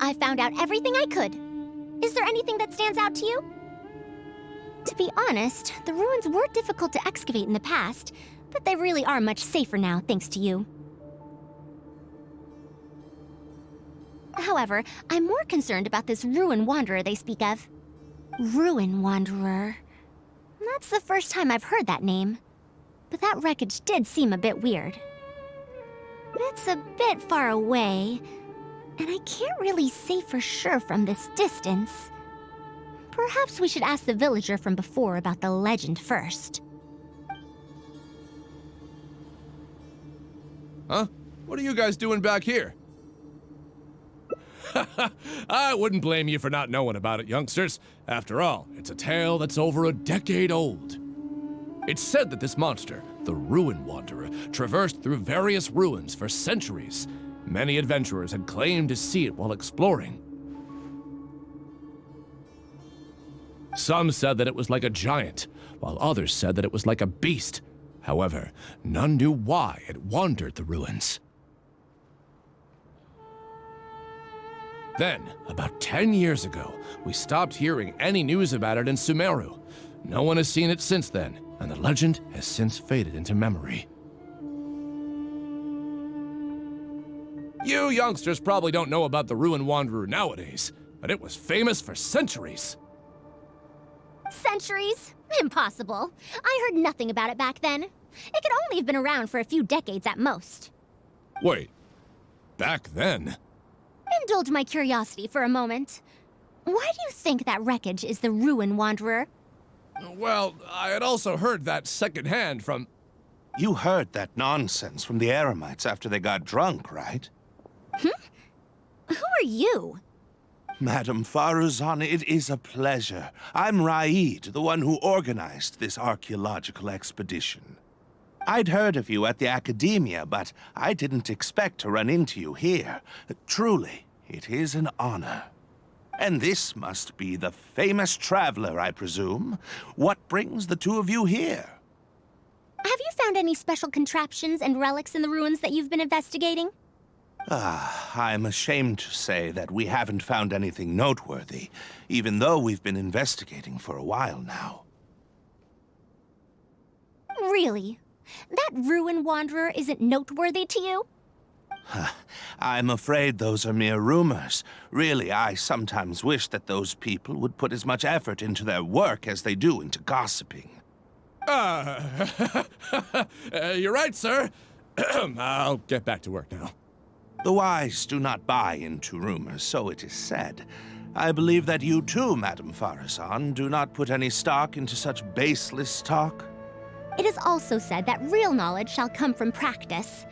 I found out everything I could. Is there anything that stands out to you? To be honest, the ruins were difficult to excavate in the past, but they really are much safer now, thanks to you. However, I'm more concerned about this Ruin Wanderer they speak of. Ruin Wanderer. That's the first time I've heard that name. But that wreckage did seem a bit weird. It's a bit far away, and I can't really say for sure from this distance. Perhaps we should ask the villager from before about the legend first. Huh? What are you guys doing back here? I wouldn't blame you for not knowing about it, youngsters. After all, it's a tale that's over a decade old. It's said that this monster, the Ruin Wanderer, traversed through various ruins for centuries. Many adventurers had claimed to see it while exploring. Some said that it was like a giant, while others said that it was like a beast. However, none knew why it wandered the ruins. Then, about 10 years ago, we stopped hearing any news about it in Sumeru. No one has seen it since then, and the legend has since faded into memory. You youngsters probably don't know about the Ruin Wanderer nowadays, but it was famous for centuries. Centuries? Impossible. I heard nothing about it back then. It could only have been around for a few decades at most. Wait, back then? Indulge my curiosity for a moment. Why do you think that wreckage is the Ruin Wanderer? Well, I had also heard that secondhand from... You heard that nonsense from the Eremites after they got drunk, right? Who are you? Madam Faruzan, it is a pleasure. I'm Raid, the one who organized this archaeological expedition. I'd heard of you at the Academia, but I didn't expect to run into you here. Truly, it is an honor. And this must be the famous traveler, I presume. What brings the two of you here? Have you found any special contraptions and relics in the ruins that you've been investigating? I'm ashamed to say that we haven't found anything noteworthy, even though we've been investigating for a while now. Really? That Ruin Wanderer isn't noteworthy to you? I'm afraid those are mere rumors. Really, I sometimes wish that those people would put as much effort into their work as they do into gossiping. You're right, sir. I'll get back to work now. The wise do not buy into rumors, so it is said. I believe that you too, Madam Faruzan, do not put any stock into such baseless talk. It is also said that real knowledge shall come from practice.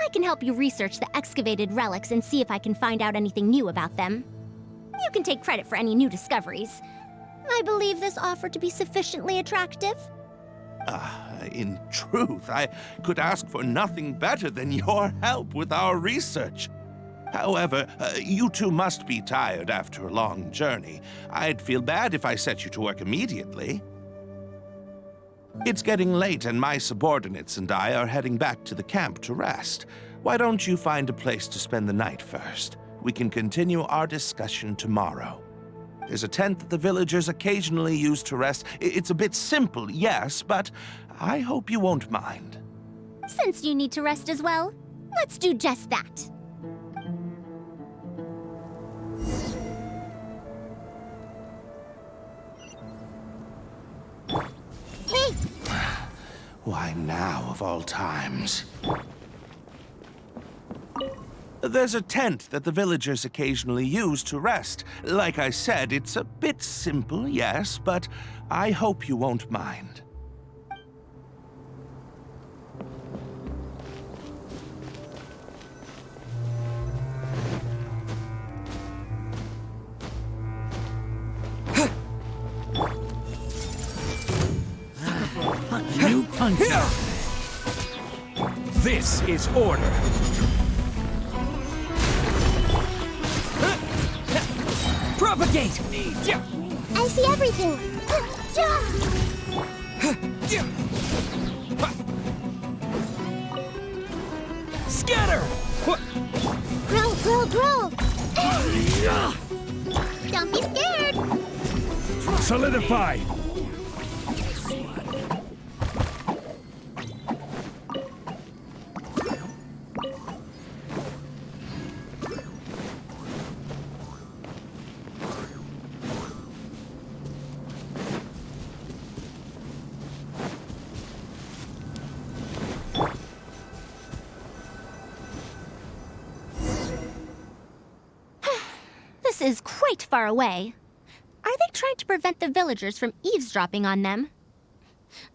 I can help you research the excavated relics and see if I can find out anything new about them. You can take credit for any new discoveries. I believe this offer to be sufficiently attractive. In truth, I could ask for nothing better than your help with our research. However, you two must be tired after a long journey. I'd feel bad if I set you to work immediately. It's getting late and my subordinates and I are heading back to the camp to rest. Why don't you find a place to spend the night first? We can continue our discussion tomorrow. There's a tent that the villagers occasionally use to rest. It's a bit simple, yes, but I hope you won't mind. Since you need to rest as well, let's do just that. Hey! Why now, of all times? There's a tent that the villagers occasionally use to rest. Like I said, it's a bit simple, yes, but I hope you won't mind. New puncher. This is order. Propagate! I see everything! Scatter! Grow, grow, grow! Don't be scared! Solidify! This is quite far away. Are they trying to prevent the villagers from eavesdropping on them?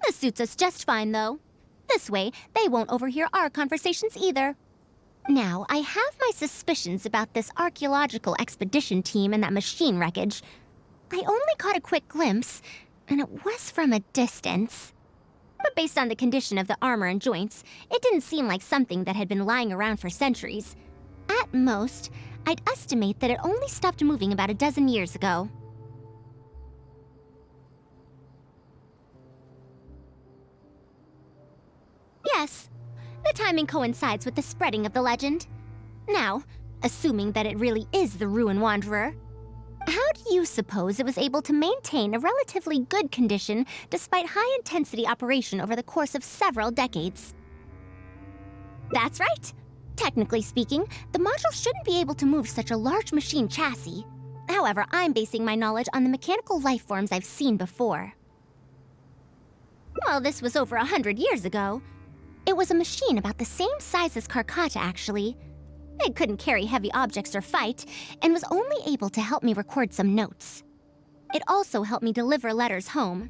This suits us just fine, though. This way, they won't overhear our conversations either. Now, I have my suspicions about this archaeological expedition team and that machine wreckage. I only caught a quick glimpse, and it was from a distance. But based on the condition of the armor and joints, it didn't seem like something that had been lying around for centuries. At most, I'd estimate that it only stopped moving about a dozen years ago. Yes, the timing coincides with the spreading of the legend. Now, assuming that it really is the Ruin Wanderer, how do you suppose it was able to maintain a relatively good condition despite high-intensity operation over the course of several decades? That's right. Technically speaking, the module shouldn't be able to move such a large machine chassis. However, I'm basing my knowledge on the mechanical life forms I've seen before. Well, this was over 100 years ago. It was a machine about the same size as Karkata, actually. It couldn't carry heavy objects or fight, and was only able to help me record some notes. It also helped me deliver letters home.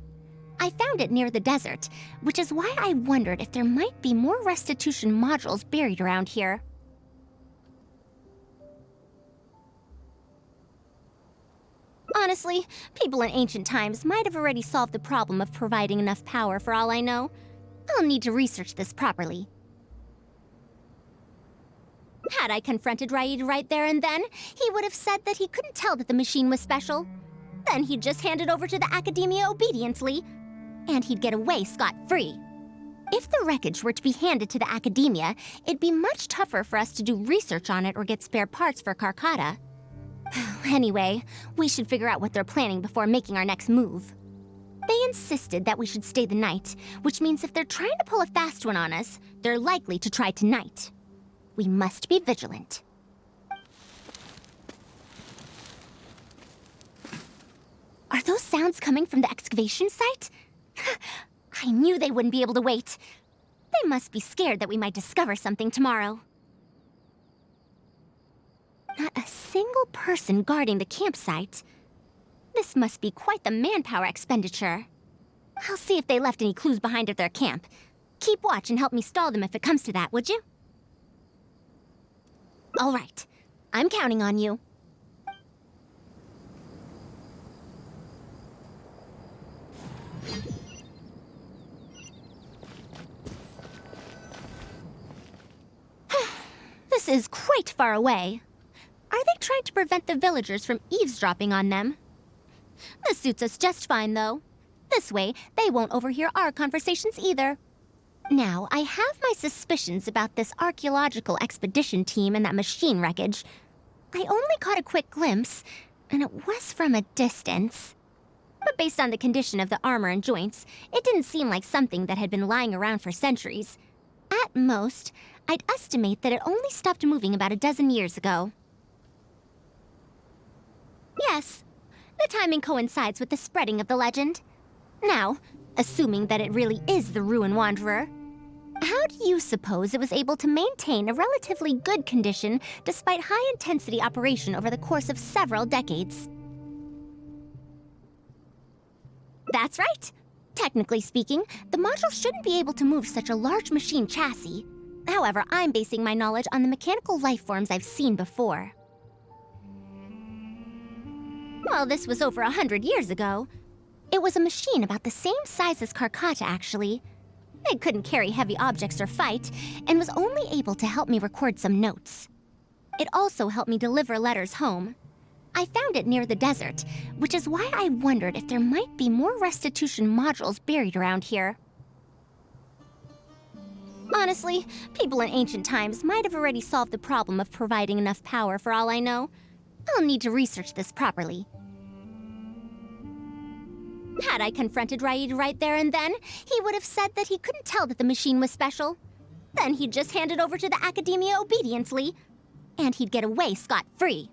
I found it near the desert, which is why I wondered if there might be more restitution modules buried around here. Honestly, people in ancient times might have already solved the problem of providing enough power for all I know. I'll need to research this properly. Had I confronted Raid right there and then, he would have said that he couldn't tell that the machine was special. Then he'd just hand it over to the Academia obediently, and he'd get away scot-free. If the wreckage were to be handed to the Academia, it'd be much tougher for us to do research on it or get spare parts for Karkata. Anyway, we should figure out what they're planning before making our next move. They insisted that we should stay the night, which means if they're trying to pull a fast one on us, they're likely to try tonight. We must be vigilant. Are those sounds coming from the excavation site? I knew they wouldn't be able to wait. They must be scared that we might discover something tomorrow. Not a single person guarding the campsite. This must be quite the manpower expenditure. I'll see if they left any clues behind at their camp. Keep watch and help me stall them if it comes to that, would you? All right. I'm counting on you. This is quite far away. Are they trying to prevent the villagers from eavesdropping on them? This suits us just fine, though. This way, they won't overhear our conversations either. Now, I have my suspicions about this archaeological expedition team and that machine wreckage. I only caught a quick glimpse, and it was from a distance. But based on the condition of the armor and joints, it didn't seem like something that had been lying around for centuries. At most, I'd estimate that it only stopped moving about a dozen years ago. Yes, the timing coincides with the spreading of the legend. Now, assuming that it really is the Ruin Wanderer, how do you suppose it was able to maintain a relatively good condition despite high-intensity operation over the course of several decades? That's right. Technically speaking, the module shouldn't be able to move such a large machine chassis. However, I'm basing my knowledge on the mechanical life forms I've seen before. Well, this was over 100 years ago. It was a machine about the same size as Karkata, actually. It couldn't carry heavy objects or fight, and was only able to help me record some notes. It also helped me deliver letters home. I found it near the desert, which is why I wondered if there might be more restitution modules buried around here. Honestly, people in ancient times might have already solved the problem of providing enough power for all I know. I'll need to research this properly. Had I confronted Raid right there and then, he would have said that he couldn't tell that the machine was special. Then he'd just hand it over to the Academia obediently, and he'd get away scot-free.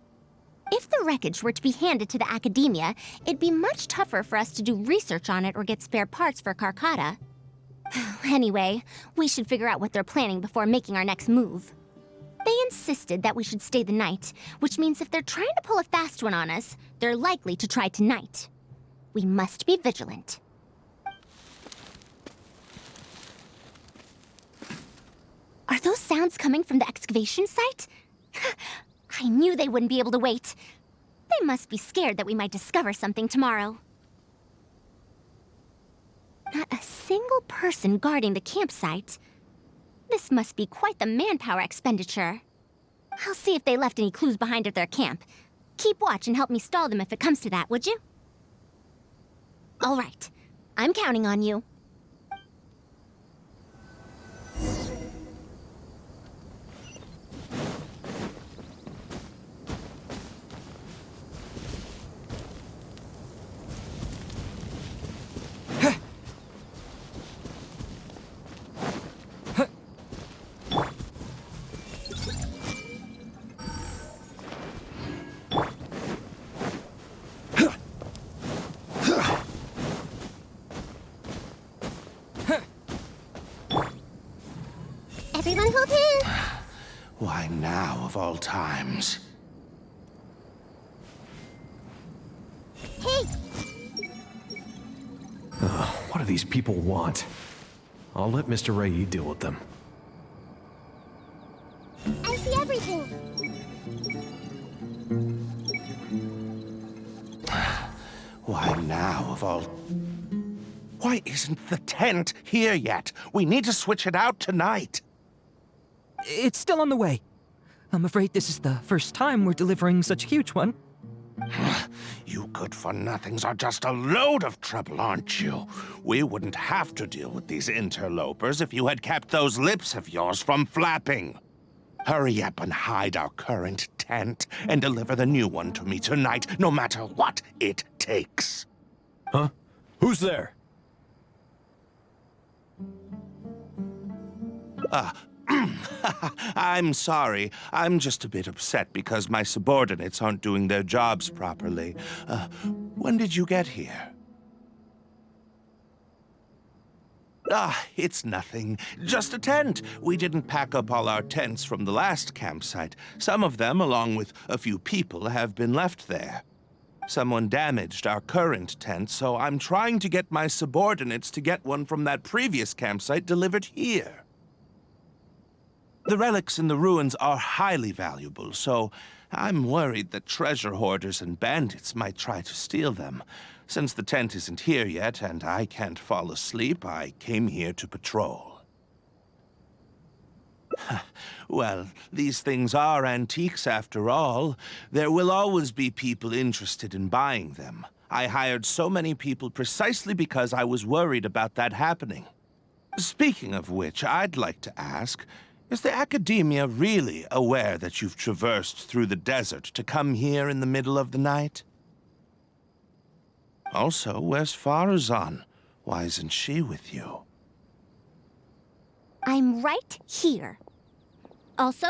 If the wreckage were to be handed to the Academia, it'd be much tougher for us to do research on it or get spare parts for Carcata. Anyway, we should figure out what they're planning before making our next move. They insisted that we should stay the night, which means if they're trying to pull a fast one on us, they're likely to try tonight. We must be vigilant. Are those sounds coming from the excavation site? I knew they wouldn't be able to wait. They must be scared that we might discover something tomorrow. Not a single person guarding the campsite. This must be quite the manpower expenditure. I'll see if they left any clues behind at their camp. Keep watch and help me stall them if it comes to that, would you? All right. I'm counting on you. Everyone hold hands. Why now, of all times? Hey, What do these people want? I'll let Mr. Ray deal with them. I see everything. Why now, of all... Why isn't the tent here yet? We need to switch it out tonight. It's still on the way. I'm afraid this is the first time we're delivering such a huge one. You good-for-nothings are just a load of trouble, aren't you? We wouldn't have to deal with these interlopers if you had kept those lips of yours from flapping. Hurry up and hide our current tent and deliver the new one to me tonight, no matter what it takes. Huh? Who's there? I'm sorry. I'm just a bit upset because my subordinates aren't doing their jobs properly. When did you get here? It's nothing. Just a tent. We didn't pack up all our tents from the last campsite. Some of them, along with a few people, have been left there. Someone damaged our current tent, so I'm trying to get my subordinates to get one from that previous campsite delivered here. The relics in the ruins are highly valuable, so I'm worried that treasure hoarders and bandits might try to steal them. Since the tent isn't here yet and I can't fall asleep, I came here to patrol. Well, these things are antiques after all. There will always be people interested in buying them. I hired so many people precisely because I was worried about that happening. Speaking of which, I'd like to ask, is the Academia really aware that you've traversed through the desert to come here in the middle of the night? Also, where's Faruzan? Why isn't she with you? I'm right here. Also,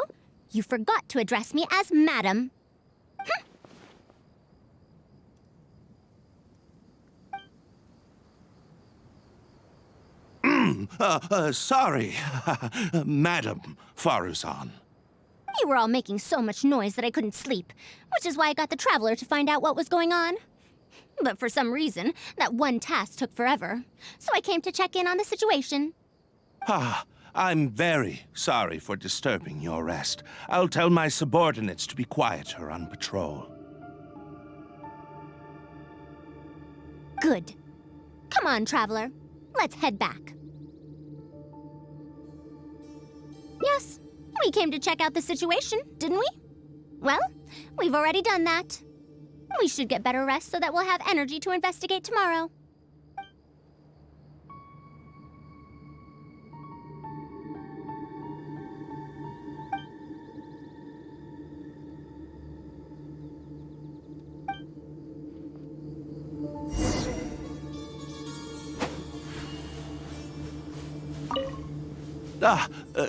you forgot to address me as Madam. Sorry, Madam Faruzan. You were all making so much noise that I couldn't sleep, which is why I got the Traveler to find out what was going on. But for some reason, that one task took forever, so I came to check in on the situation. I'm very sorry for disturbing your rest. I'll tell my subordinates to be quieter on patrol. Good. Come on, Traveler. Let's head back. Yes, we came to check out the situation, didn't we? Well, we've already done that. We should get better rest so that we'll have energy to investigate tomorrow.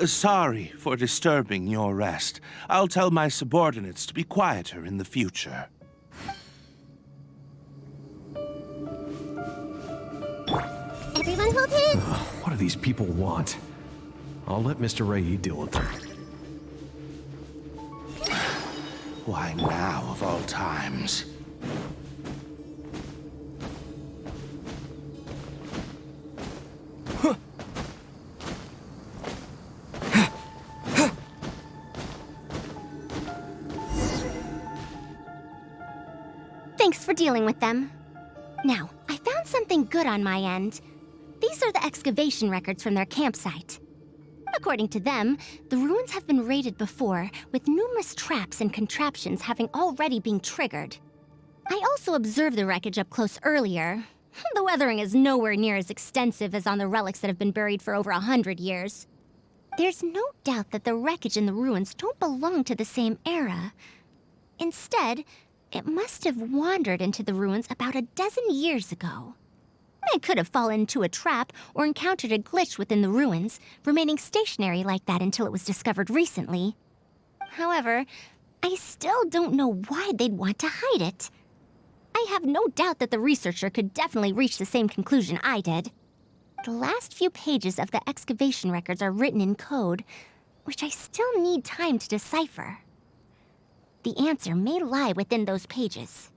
Sorry for disturbing your rest. I'll tell my subordinates to be quieter in the future. Everyone hold hands. What do these people want? I'll let Mr. Ray deal with them. Why now, of all times? Thanks for dealing with them. Now, I found something good on my end. These are the excavation records from their campsite. According to them, the ruins have been raided before, with numerous traps and contraptions having already been triggered. I also observed the wreckage up close earlier. The weathering is nowhere near as extensive as on the relics that have been buried for over 100 years. There's no doubt that the wreckage and the ruins don't belong to the same era. Instead, it must have wandered into the ruins about a dozen years ago. It could have fallen into a trap or encountered a glitch within the ruins, remaining stationary like that until it was discovered recently. However, I still don't know why they'd want to hide it. I have no doubt that the researcher could definitely reach the same conclusion I did. The last few pages of the excavation records are written in code, which I still need time to decipher. The answer may lie within those pages.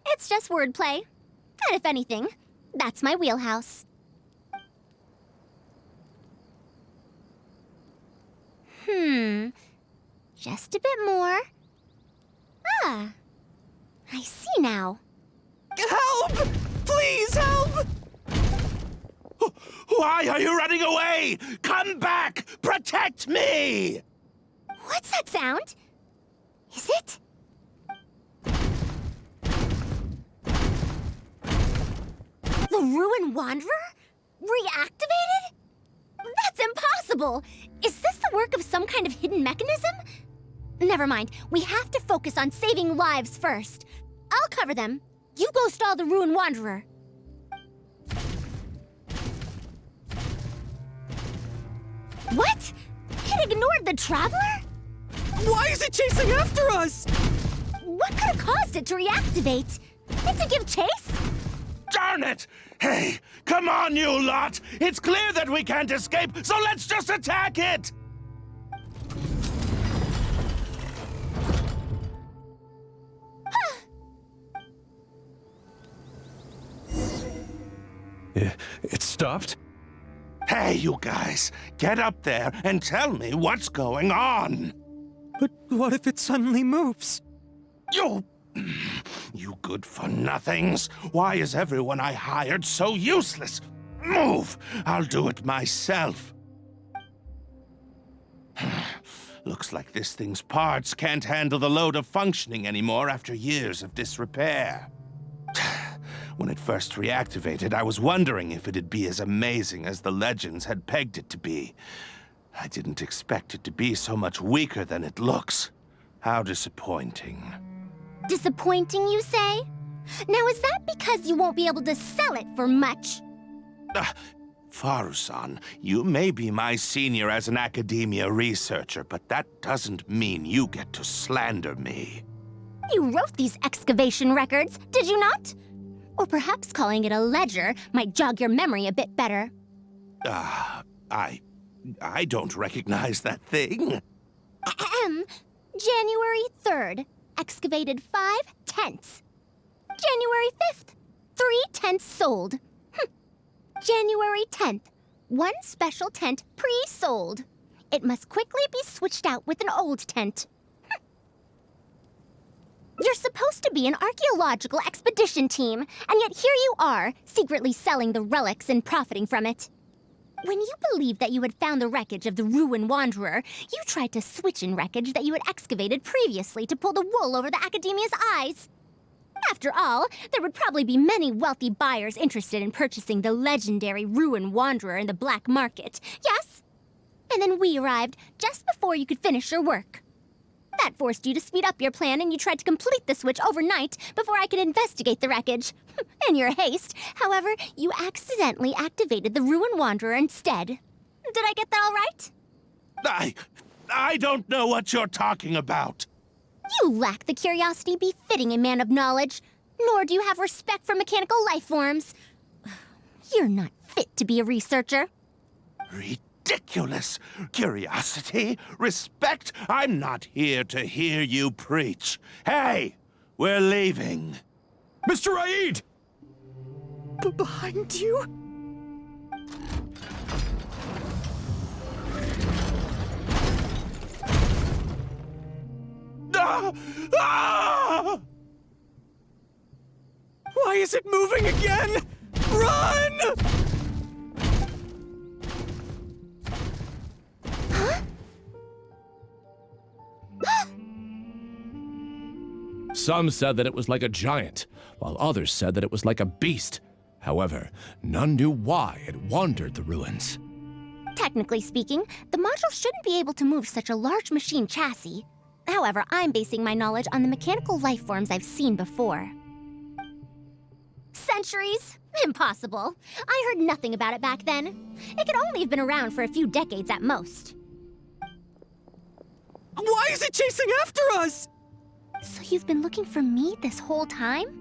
It's just wordplay. And if anything, that's my wheelhouse. Just a bit more. Ah, I see now. Help! Please help! Why are you running away? Come back! Protect me! What's that sound? Is it? The Ruin Wanderer? Reactivated? That's impossible! Is this the work of some kind of hidden mechanism? Never mind. We have to focus on saving lives first. I'll cover them. You go stall the Ruin Wanderer. What? It ignored the Traveler? Why is it chasing after us? What could have caused it to reactivate? And to give chase? Darn it! Hey, come on, you lot! It's clear that we can't escape, so let's just attack it! It stopped? Hey, you guys, get up there and tell me what's going on! But what if it suddenly moves? You good-for-nothings! Why is everyone I hired so useless? Move! I'll do it myself. Looks like this thing's parts can't handle the load of functioning anymore after years of disrepair. When it first reactivated, I was wondering if it'd be as amazing as the legends had pegged it to be. I didn't expect it to be so much weaker than it looks. How disappointing. Disappointing, you say? Now, is that because you won't be able to sell it for much? Faruzan, you may be my senior as an academia researcher, but that doesn't mean you get to slander me. You wrote these excavation records, did you not? Or perhaps calling it a ledger might jog your memory a bit better. I don't recognize that thing. January 3rd, excavated 5 tents. January 5th, 3 tents sold. January 10th, 1 special tent pre-sold. It must quickly be switched out with an old tent. You're supposed to be an archaeological expedition team, and yet here you are, secretly selling the relics and profiting from it. When you believed that you had found the wreckage of the Ruin Wanderer, you tried to switch in wreckage that you had excavated previously to pull the wool over the Academia's eyes. After all, there would probably be many wealthy buyers interested in purchasing the legendary Ruin Wanderer in the black market, yes? And then we arrived just before you could finish your work. That forced you to speed up your plan and you tried to complete the switch overnight before I could investigate the wreckage. In your haste, however, you accidentally activated the Ruin Wanderer instead. Did I get that all right? I don't know what you're talking about. You lack the curiosity befitting a man of knowledge, nor do you have respect for mechanical life forms. You're not fit to be a researcher. Ridiculous. Curiosity? Respect? I'm not here to hear you preach. Hey, we're leaving. Mr. Raid! Behind you? Ah! Ah! Why is it moving again? Run! Some said that it was like a giant, while others said that it was like a beast. However, none knew why it wandered the ruins. Technically speaking, the module shouldn't be able to move such a large machine chassis. However, I'm basing my knowledge on the mechanical life forms I've seen before. Centuries? Impossible. I heard nothing about it back then. It could only have been around for a few decades at most. Why is it chasing after us? So you've been looking for me this whole time?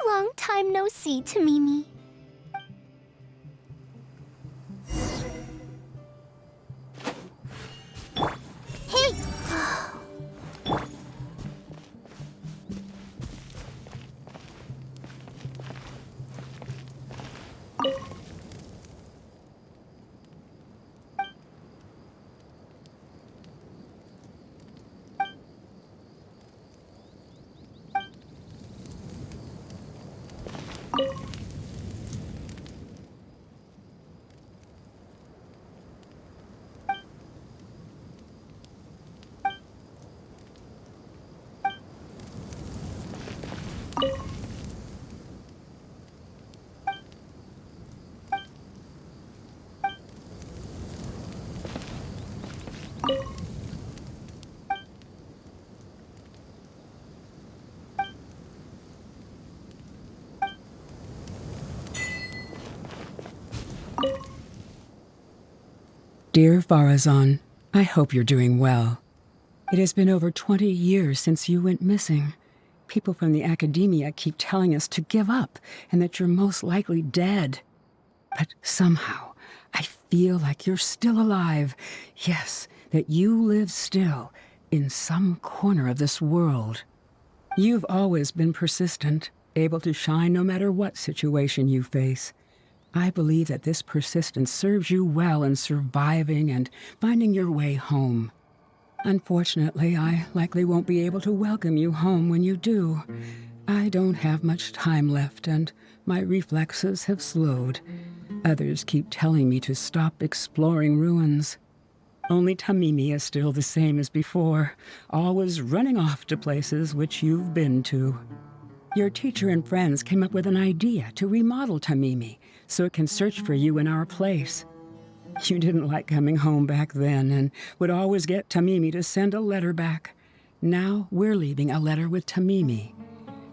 Long time no see, Tamimi. Hey! Dear Faruzan, I hope you're doing well. It has been over 20 years since you went missing. People from the academia keep telling us to give up and that you're most likely dead. But somehow, I feel like you're still alive. Yes, that you live still in some corner of this world. You've always been persistent, able to shine no matter what situation you face. I believe that this persistence serves you well in surviving and finding your way home. Unfortunately, I likely won't be able to welcome you home when you do. I don't have much time left, and my reflexes have slowed. Others keep telling me to stop exploring ruins. Only Tamimi is still the same as before, always running off to places which you've been to. Your teacher and friends came up with an idea to remodel Tamimi so it can search for you in our place. You didn't like coming home back then and would always get Tamimi to send a letter back. Now we're leaving a letter with Tamimi.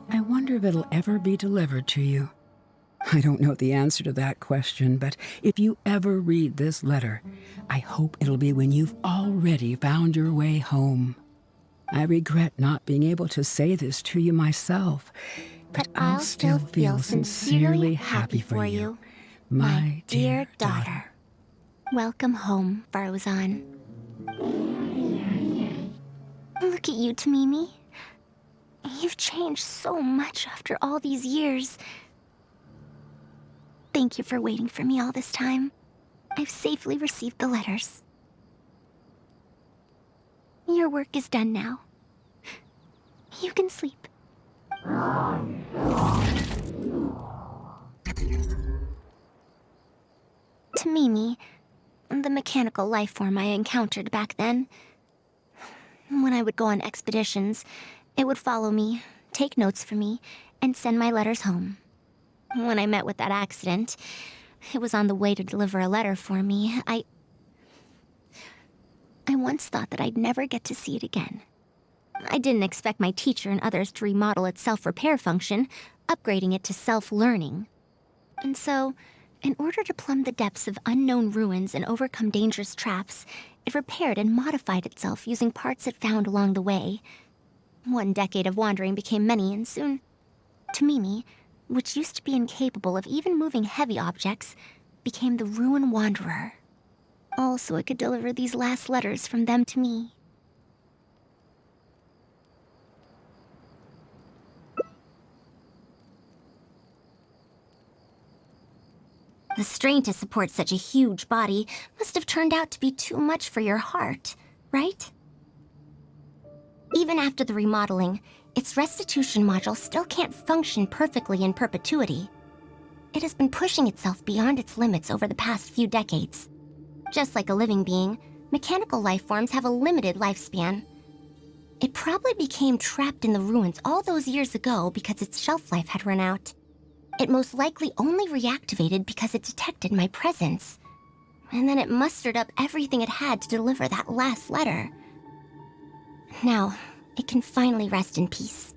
I wonder if it'll ever be delivered to you. I don't know the answer to that question, but if you ever read this letter, I hope it'll be when you've already found your way home. I regret not being able to say this to you myself, but I'll still feel sincerely happy for you, my dear daughter. Welcome home, Faruzan. Look at you, Tamimi. You've changed so much after all these years. Thank you for waiting for me all this time. I've safely received the letters. Your work is done now. You can sleep. Tamimi, the mechanical life form I encountered back then. When I would go on expeditions, it would follow me, take notes for me, and send my letters home. When I met with that accident, it was on the way to deliver a letter for me. I once thought that I'd never get to see it again. I didn't expect my teacher and others to remodel its self-repair function, upgrading it to self-learning. And so, in order to plumb the depths of unknown ruins and overcome dangerous traps, it repaired and modified itself using parts it found along the way. 1 decade of wandering became many, and soon, Tamimi, which used to be incapable of even moving heavy objects, became the Ruin Wanderer. All so it could deliver these last letters from them to me. The strain to support such a huge body must have turned out to be too much for your heart, right? Even after the remodeling, its restitution module still can't function perfectly in perpetuity. It has been pushing itself beyond its limits over the past few decades. Just like a living being, mechanical life forms have a limited lifespan. It probably became trapped in the ruins all those years ago because its shelf life had run out. It most likely only reactivated because it detected my presence. And then it mustered up everything it had to deliver that last letter. Now, it can finally rest in peace.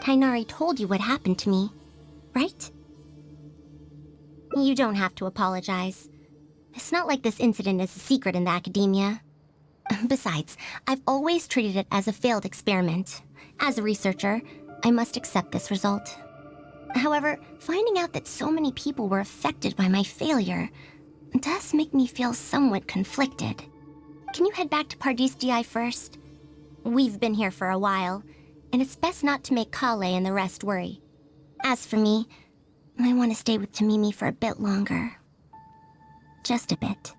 Tainari told you what happened to me, right? You don't have to apologize. It's not like this incident is a secret in the academia. Besides, I've always treated it as a failed experiment. As a researcher, I must accept this result. However, finding out that so many people were affected by my failure does make me feel somewhat conflicted. Can you head back to Pardis DI first? We've been here for a while, and it's best not to make Kale and the rest worry. As for me, I want to stay with Tamimi for a bit longer. Just a bit.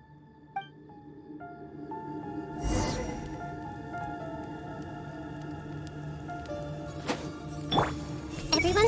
Everyone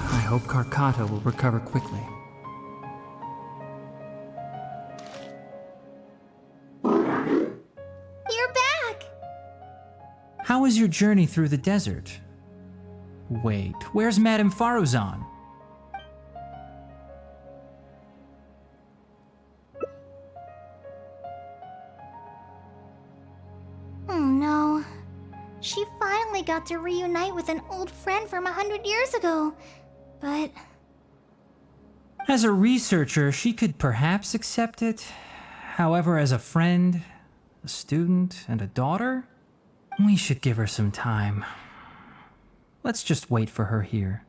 I hope Karkata will recover quickly. You're back! How was your journey through the desert? Wait, where's Madame Faruzan? Oh no. She finally got to reunite with an old friend from 100 years ago. But As a researcher, she could perhaps accept it. However, as a friend, a student, and a daughter, we should give her some time. Let's just wait for her here.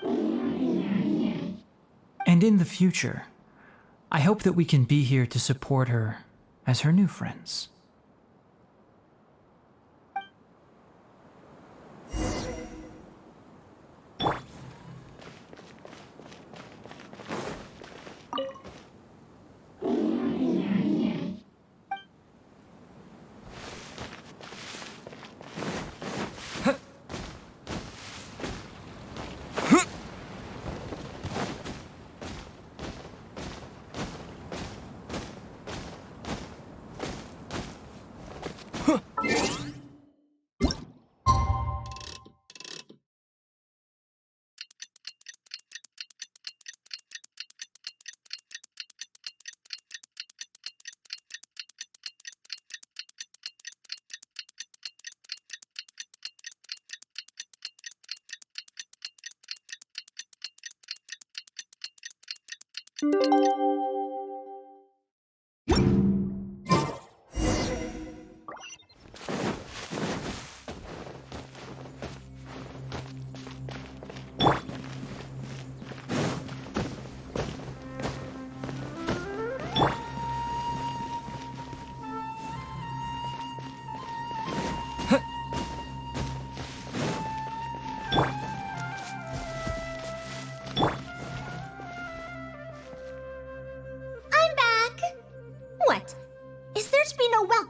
And in the future, I hope that we can be here to support her as her new friends.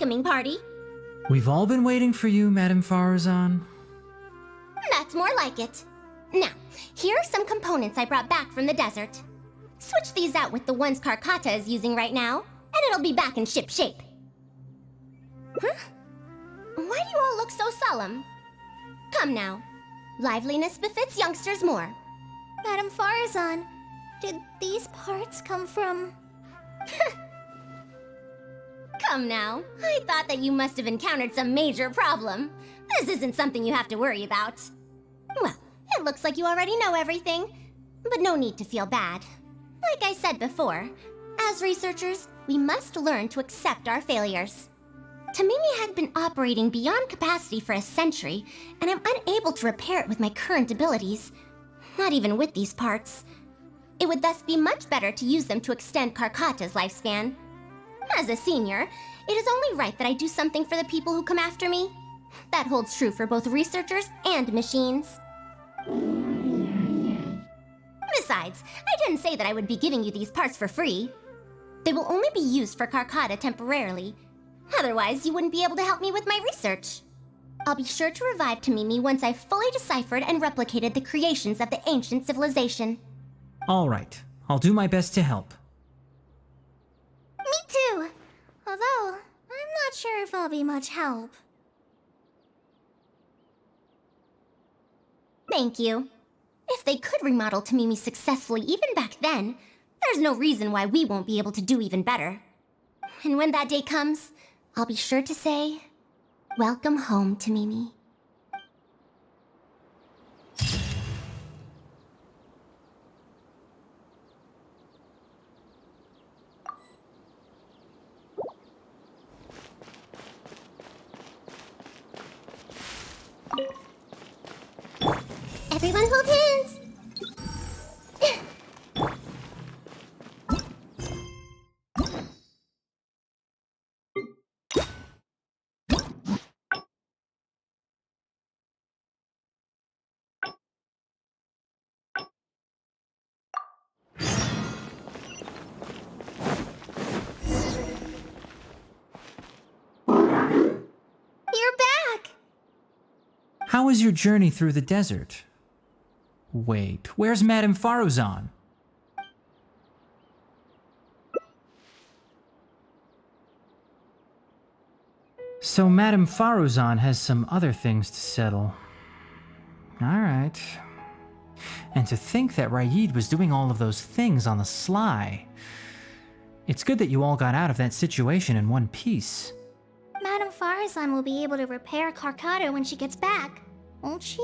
welcoming party. We've all been waiting for you, Madame Faruzan. That's more like it. Now, here are some components I brought back from the desert. Switch these out with the ones Karkata is using right now, and it'll be back in ship shape. Huh? Why do you all look so solemn? Come now. Liveliness befits youngsters more. Madame Faruzan, did these parts come from... Come now. I thought that you must have encountered some major problem. This isn't something you have to worry about. Well, it looks like you already know everything, but no need to feel bad. Like I said before, as researchers, we must learn to accept our failures. Tamimi had been operating beyond capacity for a century, and I'm unable to repair it with my current abilities. Not even with these parts. It would thus be much better to use them to extend Karkata's lifespan. As a senior, it is only right that I do something for the people who come after me. That holds true for both researchers and machines. Besides, I didn't say that I would be giving you these parts for free. They will only be used for Karkata temporarily. Otherwise, you wouldn't be able to help me with my research. I'll be sure to revive Tamimi once I've fully deciphered and replicated the creations of the ancient civilization. All right. I'll do my best to help. Me too. Although, I'm not sure if I'll be much help. Thank you. If they could remodel Tamimi successfully even back then, there's no reason why we won't be able to do even better. And when that day comes, I'll be sure to say, welcome home, Tamimi. Everyone hold hands! You're back! How was your journey through the desert? Wait, where's Madame Faruzan? So Madame Faruzan has some other things to settle. Alright. And to think that Raid was doing all of those things on the sly. It's good that you all got out of that situation in one piece. Madame Faruzan will be able to repair Karkata when she gets back, won't she?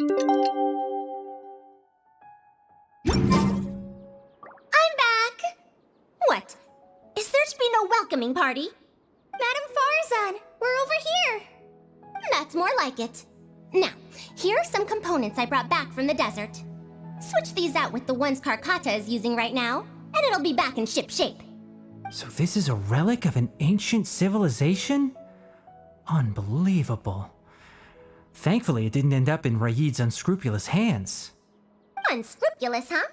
I'm back! What? Is there to be no welcoming party? Madame Faruzan, we're over here! That's more like it. Now, here are some components I brought back from the desert. Switch these out with the ones Karkata is using right now, and it'll be back in ship shape. So this is a relic of an ancient civilization? Unbelievable. Thankfully, it didn't end up in Raid's unscrupulous hands. Unscrupulous, huh?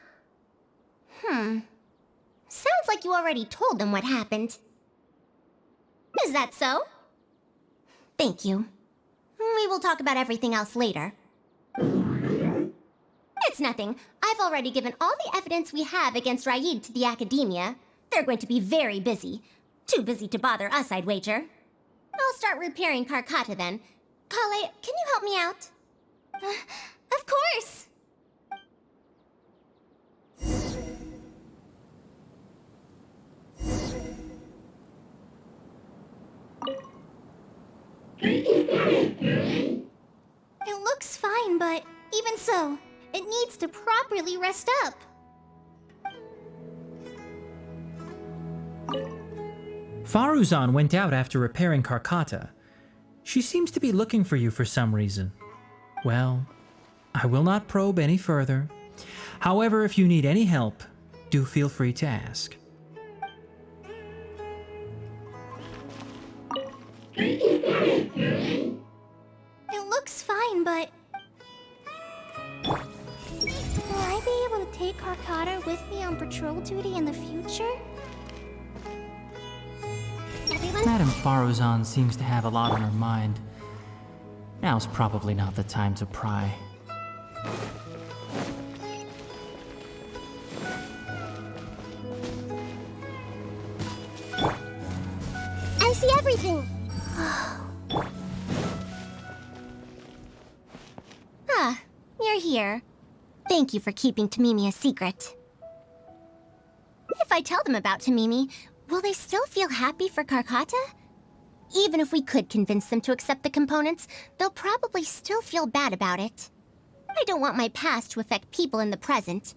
Sounds like you already told them what happened. Is that so? Thank you. We will talk about everything else later. It's nothing. I've already given all the evidence we have against Raid to the Academia. They're going to be very busy. Too busy to bother us, I'd wager. I'll start repairing Karkata then. Kale, can you help me out? Of course! It looks fine, but even so, it needs to properly rest up. Faruzan went out after repairing Karkata. She seems to be looking for you for some reason. Well, I will not probe any further. However, if you need any help, do feel free to ask. It looks fine, but... Will I be able to take Karkata with me on patrol duty in the future? Madame Faruzan seems to have a lot on her mind. Now's probably not the time to pry. I see everything! Ah, you're here. Thank you for keeping Tamimi a secret. If I tell them about Tamimi, will they still feel happy for Karkata? Even if we could convince them to accept the components, they'll probably still feel bad about it. I don't want my past to affect people in the present.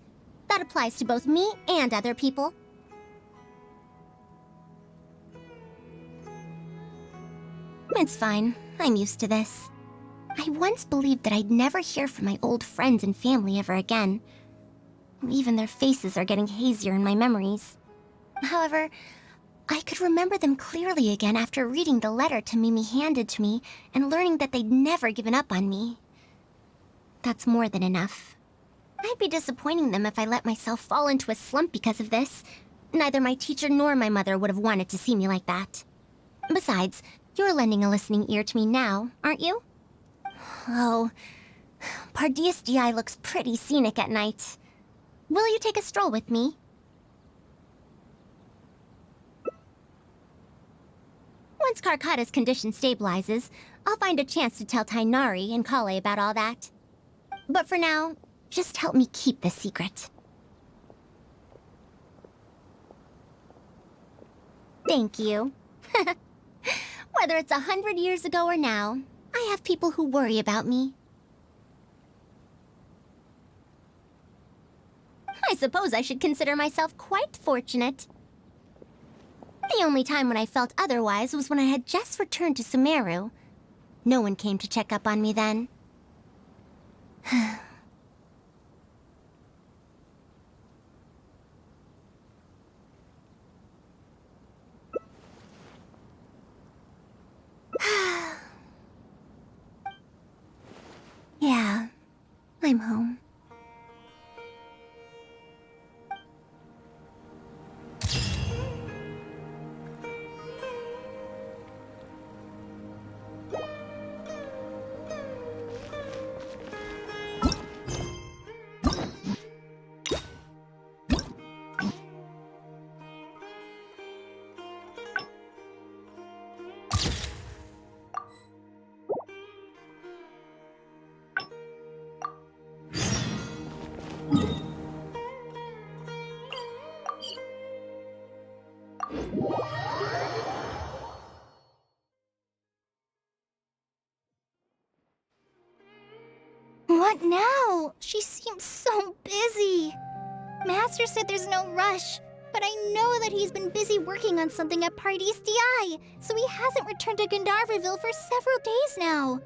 That applies to both me and other people. It's fine. I'm used to this. I once believed that I'd never hear from my old friends and family ever again. Even their faces are getting hazier in my memories. However, I could remember them clearly again after reading the letter Tamimi handed to me and learning that they'd never given up on me. That's more than enough. I'd be disappointing them if I let myself fall into a slump because of this. Neither my teacher nor my mother would have wanted to see me like that. Besides, you're lending a listening ear to me now, aren't you? Oh, Pardees DI looks pretty scenic at night. Will you take a stroll with me? Once Karkata's condition stabilizes, I'll find a chance to tell Tainari and Kale about all that. But for now, just help me keep this secret. Thank you. Whether it's 100 years ago or now, I have people who worry about me. I suppose I should consider myself quite fortunate. The only time when I felt otherwise was when I had just returned to Sumeru. No one came to check up on me then. Yeah, I'm home. What now? She seems so busy. Master said there's no rush, but I know that he's been busy working on something at Pardees DI, so he hasn't returned to Gandharvaville for several days now.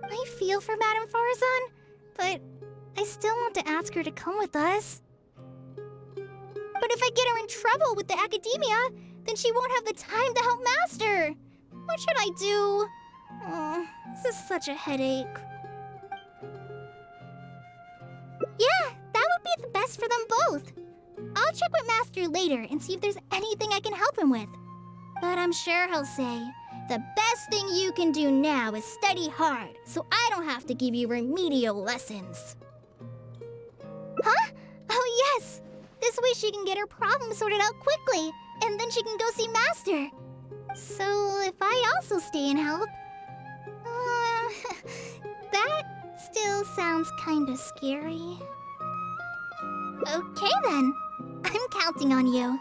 I feel for Madame Faruzan, but I still want to ask her to come with us. But if I get her in trouble with the academia, then she won't have the time to help Master. What should I do? Oh, this is such a headache. Yeah, that would be the best for them both. I'll check with Master later and see if there's anything I can help him with. But I'm sure he'll say, the best thing you can do now is study hard, so I don't have to give you remedial lessons. Huh? Oh yes! This way she can get her problem sorted out quickly, and then she can go see Master. So if I also stay and help... that still sounds kinda scary. Okay then. I'm counting on you.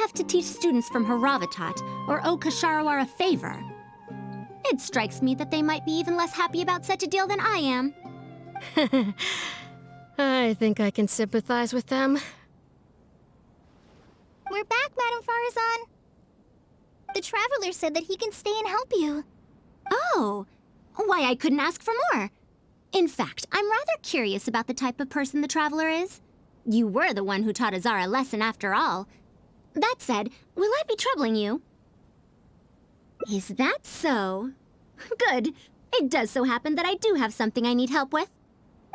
have to teach students from Haravatat or owe Kasharawar a favor. It strikes me that they might be even less happy about such a deal than I am. I think I can sympathize with them. We're back, Madame Faruzan. The Traveler said that he can stay and help you. Oh, why I couldn't ask for more. In fact, I'm rather curious about the type of person the Traveler is. You were the one who taught Azara a lesson after all. That said, will I be troubling you? Is that so? Good. It does so happen that I do have something I need help with.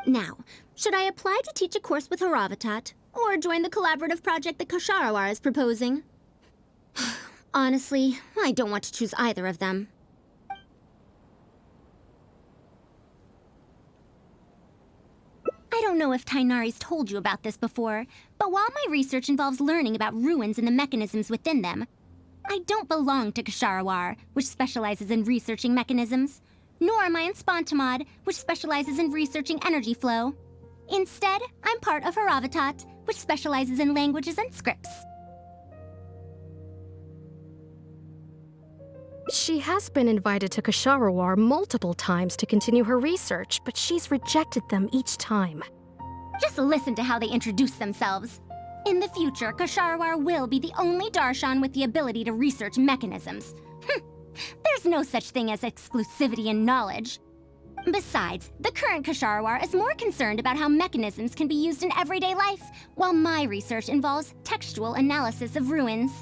Now, should I apply to teach a course with Haravatat, or join the collaborative project that Kasharawar is proposing? Honestly, I don't want to choose either of them. I don't know if Tainari's told you about this before, but while my research involves learning about ruins and the mechanisms within them, I don't belong to Kasharawar, which specializes in researching mechanisms, nor am I in Spontamod, which specializes in researching energy flow. Instead, I'm part of Haravatat, which specializes in languages and scripts. She has been invited to Kasharawar multiple times to continue her research, but she's rejected them each time. Just listen to how they introduce themselves. In the future, Kasharawar will be the only Darshan with the ability to research mechanisms. There's no such thing as exclusivity in knowledge. Besides, the current Kasharawar is more concerned about how mechanisms can be used in everyday life, while my research involves textual analysis of ruins.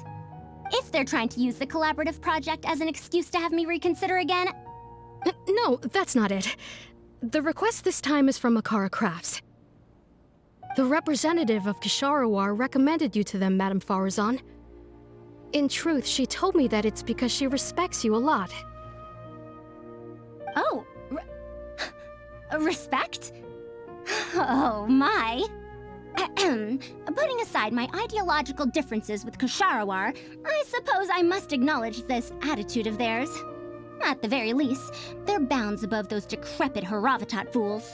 If they're trying to use the collaborative project as an excuse to have me reconsider again... No, that's not it. The request this time is from Akara Crafts. The representative of Kasharawar recommended you to them, Madame Faruzan. In truth, she told me that it's because she respects you a lot. Oh, respect? Oh, my. Putting aside my ideological differences with Kasharawar, I suppose I must acknowledge this attitude of theirs. At the very least, they're bounds above those decrepit Haravatat fools.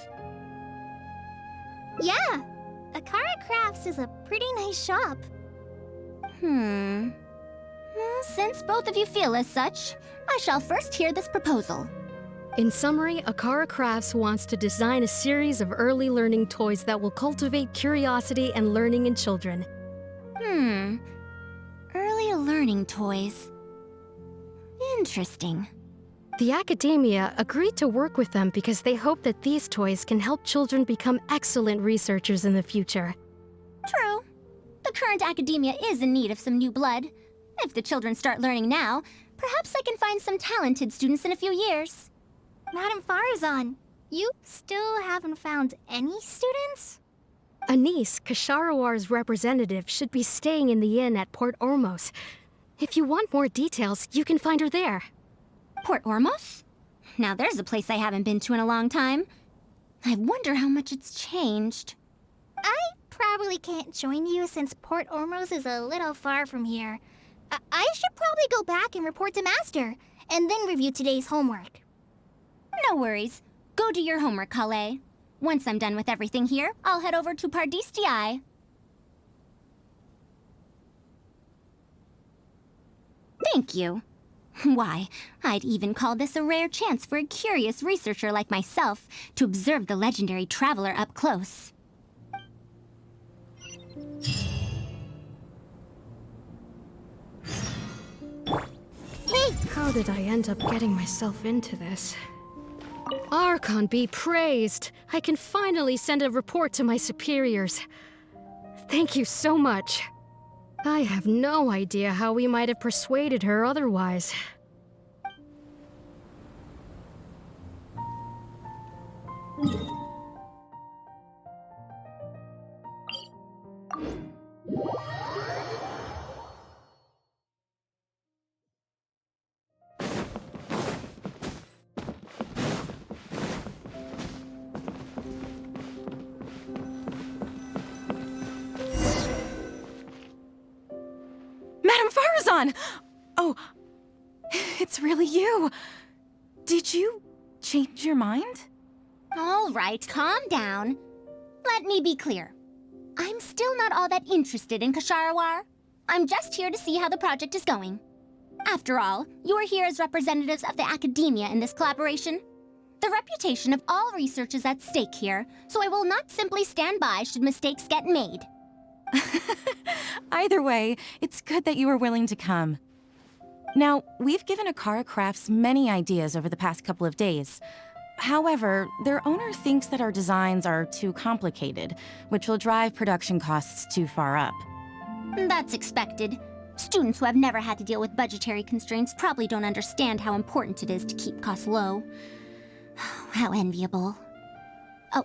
Yeah, Akara Crafts is a pretty nice shop. Well, since both of you feel as such, I shall first hear this proposal. In summary, Akara Crafts wants to design a series of early learning toys that will cultivate curiosity and learning in children. Early learning toys. Interesting. The academia agreed to work with them because they hope that these toys can help children become excellent researchers in the future. True. The current academia is in need of some new blood. If the children start learning now, perhaps I can find some talented students in a few years. Madame Faruzan, you still haven't found any students? Anise, Kasharawar's representative, should be staying in the inn at Port Ormos. If you want more details, you can find her there. Port Ormos? Now there's a place I haven't been to in a long time. I wonder how much it's changed. I probably can't join you since Port Ormos is a little far from here. I should probably go back and report to Master, and then review today's homework. No worries. Go do your homework, Kale. Once I'm done with everything here, I'll head over to Pardistii. Thank you. Why, I'd even call this a rare chance for a curious researcher like myself to observe the legendary traveler up close. Hey! How did I end up getting myself into this? Archon be praised! I can finally send a report to my superiors. Thank you so much. I have no idea how we might have persuaded her otherwise. Madame Faruzan! Oh, it's really you. Did you change your mind? All right, calm down. Let me be clear. I'm still not all that interested in Kasharawar. I'm just here to see how the project is going. After all, you're here as representatives of the academia in this collaboration. The reputation of all research is at stake here, so I will not simply stand by should mistakes get made. Either way, it's good that you were willing to come. Now, we've given Akara Crafts many ideas over the past couple of days. However, their owner thinks that our designs are too complicated, which will drive production costs too far up. That's expected. Students who have never had to deal with budgetary constraints probably don't understand how important it is to keep costs low. How enviable. Oh,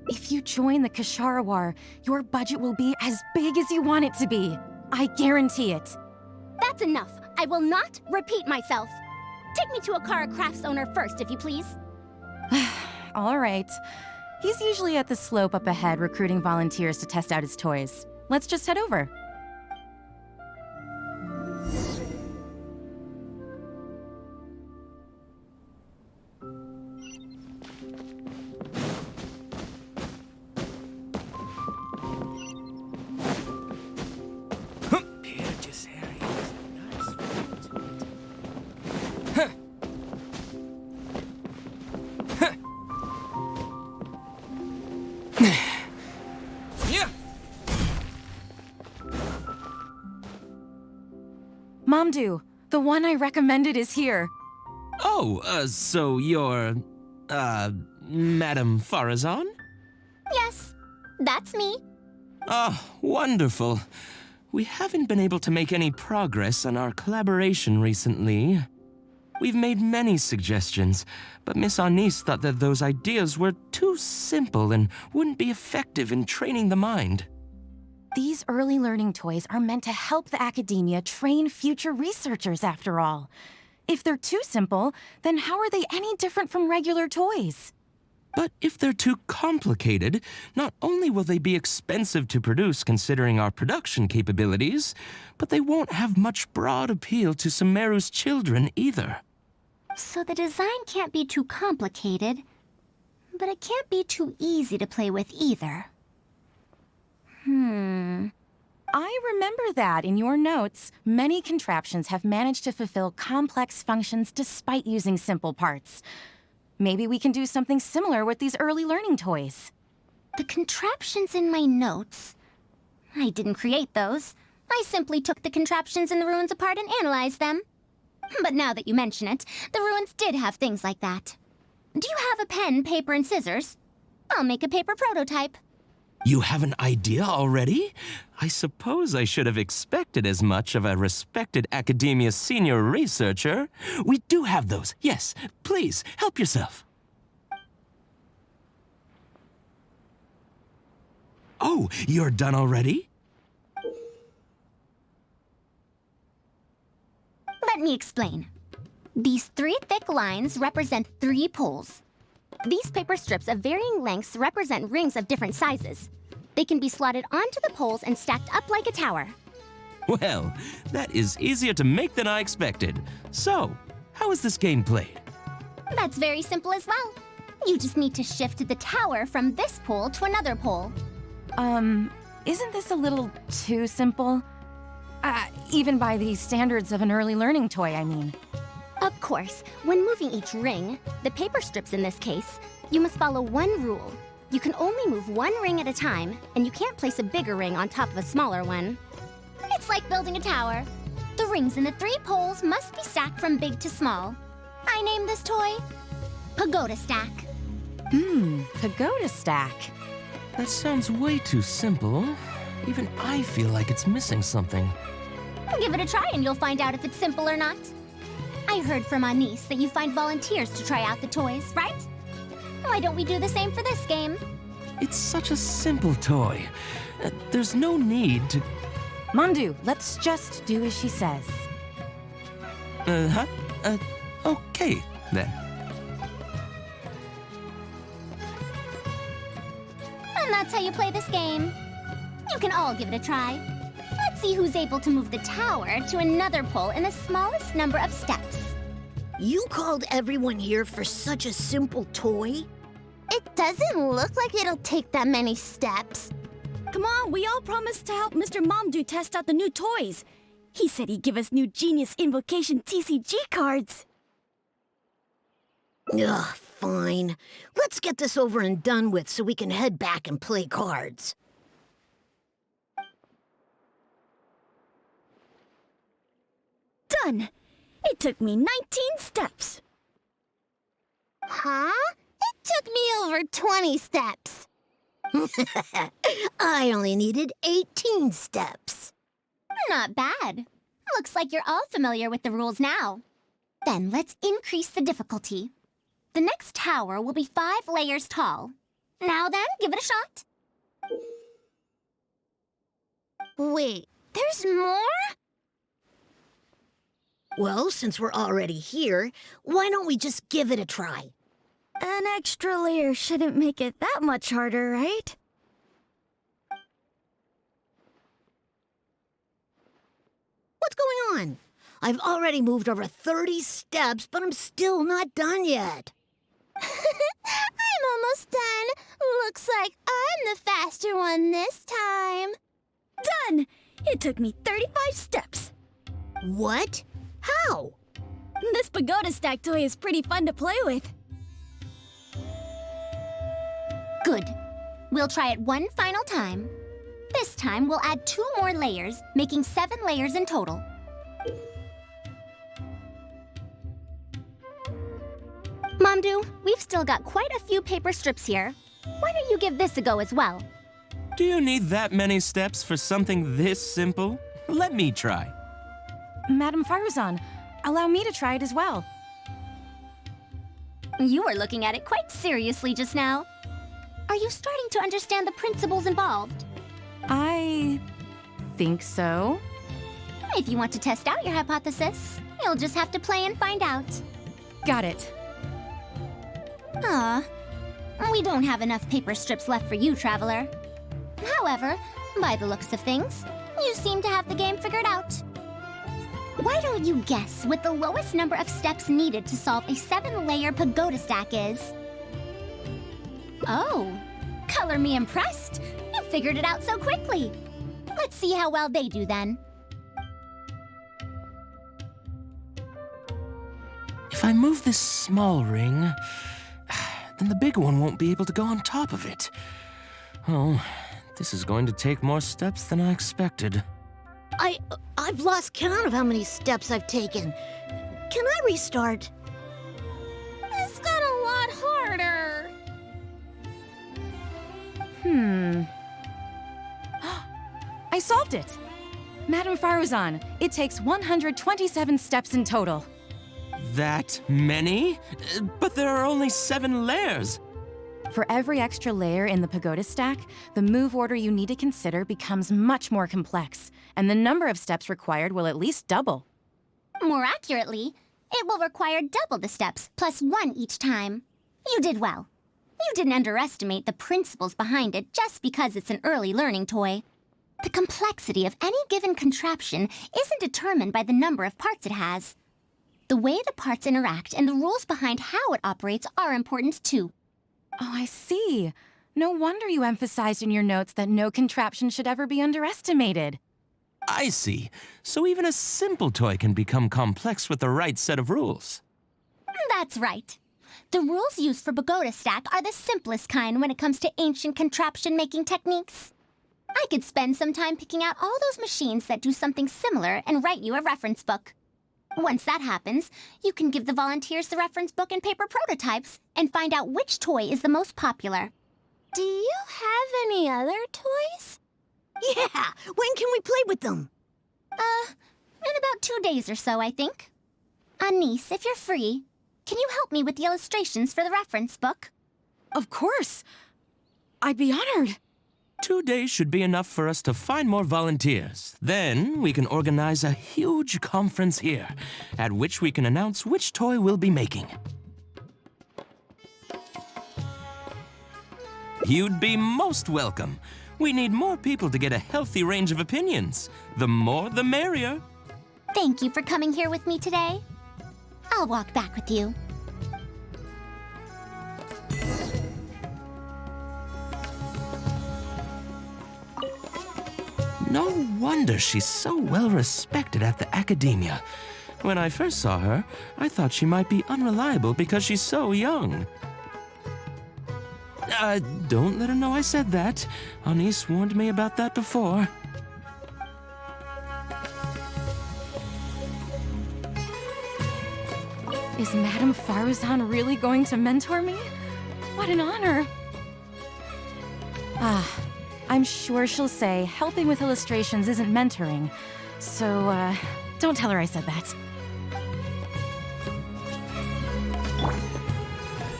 If you join the Kashara War, your budget will be as big as you want it to be. I guarantee it. That's enough. I will not repeat myself. Take me to Akara Crafts owner first, if you please. All right. He's usually at the slope up ahead recruiting volunteers to test out his toys. Let's just head over. Mamdu, the one I recommended is here. Oh, so you're, Madam Faruzan? Yes, that's me. Oh, wonderful. We haven't been able to make any progress on our collaboration recently. We've made many suggestions, but Miss Anis thought that those ideas were too simple and wouldn't be effective in training the mind. These early learning toys are meant to help the academia train future researchers, after all. If they're too simple, then how are they any different from regular toys? But if they're too complicated, not only will they be expensive to produce considering our production capabilities, but they won't have much broad appeal to Sumeru's children either. So the design can't be too complicated, but it can't be too easy to play with either. I remember that in your notes, many contraptions have managed to fulfill complex functions despite using simple parts. Maybe we can do something similar with these early learning toys. The contraptions in my notes? I didn't create those. I simply took the contraptions in the ruins apart and analyzed them. But now that you mention it, the ruins did have things like that. Do you have a pen, paper, and scissors? I'll make a paper prototype. You have an idea already? I suppose I should have expected as much of a respected academia senior researcher. We do have those. Yes, please, help yourself. Oh, you're done already? Let me explain. These 3 thick lines represent 3 poles. These paper strips of varying lengths represent rings of different sizes. They can be slotted onto the poles and stacked up like a tower. Well, that is easier to make than I expected. So, how is this game played? That's very simple as well. You just need to shift the tower from this pole to another pole. Isn't this a little too simple? Even by the standards of an early learning toy, I mean. Of course, when moving each ring, the paper strips in this case, you must follow one rule. You can only move one ring at a time, and you can't place a bigger ring on top of a smaller one. It's like building a tower. The rings in the 3 poles must be stacked from big to small. I named this toy Pagoda Stack. Pagoda Stack. That sounds way too simple. Even I feel like it's missing something. Give it a try and you'll find out if it's simple or not. I heard from Anis that you find volunteers to try out the toys, right? Why don't we do the same for this game? It's such a simple toy. There's no need to... Mamdu, let's just do as she says. Okay, then. And that's how you play this game. You can all give it a try. Let's see who's able to move the tower to another pole in the smallest number of steps. You called everyone here for such a simple toy? It doesn't look like it'll take that many steps. Come on, we all promised to help Mr. Momdu test out the new toys. He said he'd give us new Genius Invocation TCG cards. Ugh, fine. Let's get this over and done with so we can head back and play cards. Done! It took me 19 steps. Huh? It took me over 20 steps. I only needed 18 steps. Not bad. Looks like you're all familiar with the rules now. Then let's increase the difficulty. The next tower will be 5 layers tall. Now then, give it a shot. Wait, there's more? Well, since we're already here, why don't we just give it a try? An extra layer shouldn't make it that much harder, right? What's going on? I've already moved over 30 steps, but I'm still not done yet. I'm almost done. Looks like I'm the faster one this time. Done! It took me 35 steps. What? How? This pagoda stack toy is pretty fun to play with. Good. We'll try it one final time. This time, we'll add 2 more layers, making 7 layers in total. Momdu, we've still got quite a few paper strips here. Why don't you give this a go as well? Do you need that many steps for something this simple? Let me try. Madam Faruzan, allow me to try it as well. You were looking at it quite seriously just now. Are you starting to understand the principles involved? I think so. If you want to test out your hypothesis, you'll just have to play and find out. Got it. Aw, we don't have enough paper strips left for you, Traveler. However, by the looks of things, you seem to have the game figured out. Why don't you guess what the lowest number of steps needed to solve a 7-layer pagoda stack is? Oh, color me impressed. You figured it out so quickly. Let's see how well they do then. If I move this small ring, then the big one won't be able to go on top of it. Oh, this is going to take more steps than I expected. I've lost count of how many steps I've taken. Can I restart? This got a lot harder. I solved it! Madam Faruzan, it takes 127 steps in total. That many? But there are only 7 layers. For every extra layer in the pagoda stack, the move order you need to consider becomes much more complex, and the number of steps required will at least double. More accurately, it will require double the steps, plus 1 each time. You did well. You didn't underestimate the principles behind it just because it's an early learning toy. The complexity of any given contraption isn't determined by the number of parts it has. The way the parts interact and the rules behind how it operates are important too. Oh, I see. No wonder you emphasized in your notes that no contraption should ever be underestimated. I see. So even a simple toy can become complex with the right set of rules. That's right. The rules used for pagoda stack are the simplest kind when it comes to ancient contraption-making techniques. I could spend some time picking out all those machines that do something similar and write you a reference book. Once that happens, you can give the volunteers the reference book and paper prototypes and find out which toy is the most popular. Do you have any other toys? Yeah! When can we play with them? In about 2 days or so, I think. Anise, if you're free, can you help me with the illustrations for the reference book? Of course! I'd be honored. 2 days should be enough for us to find more volunteers. Then we can organize a huge conference here, at which we can announce which toy we'll be making. You'd be most welcome. We need more people to get a healthy range of opinions. The more, the merrier. Thank you for coming here with me today. I'll walk back with you. No wonder she's so well respected at the academia. When I first saw her, I thought she might be unreliable because she's so young. Don't let her know I said that. Anise warned me about that before. Is Madame Faruzan really going to mentor me? What an honor! I'm sure she'll say helping with illustrations isn't mentoring. So, don't tell her I said that.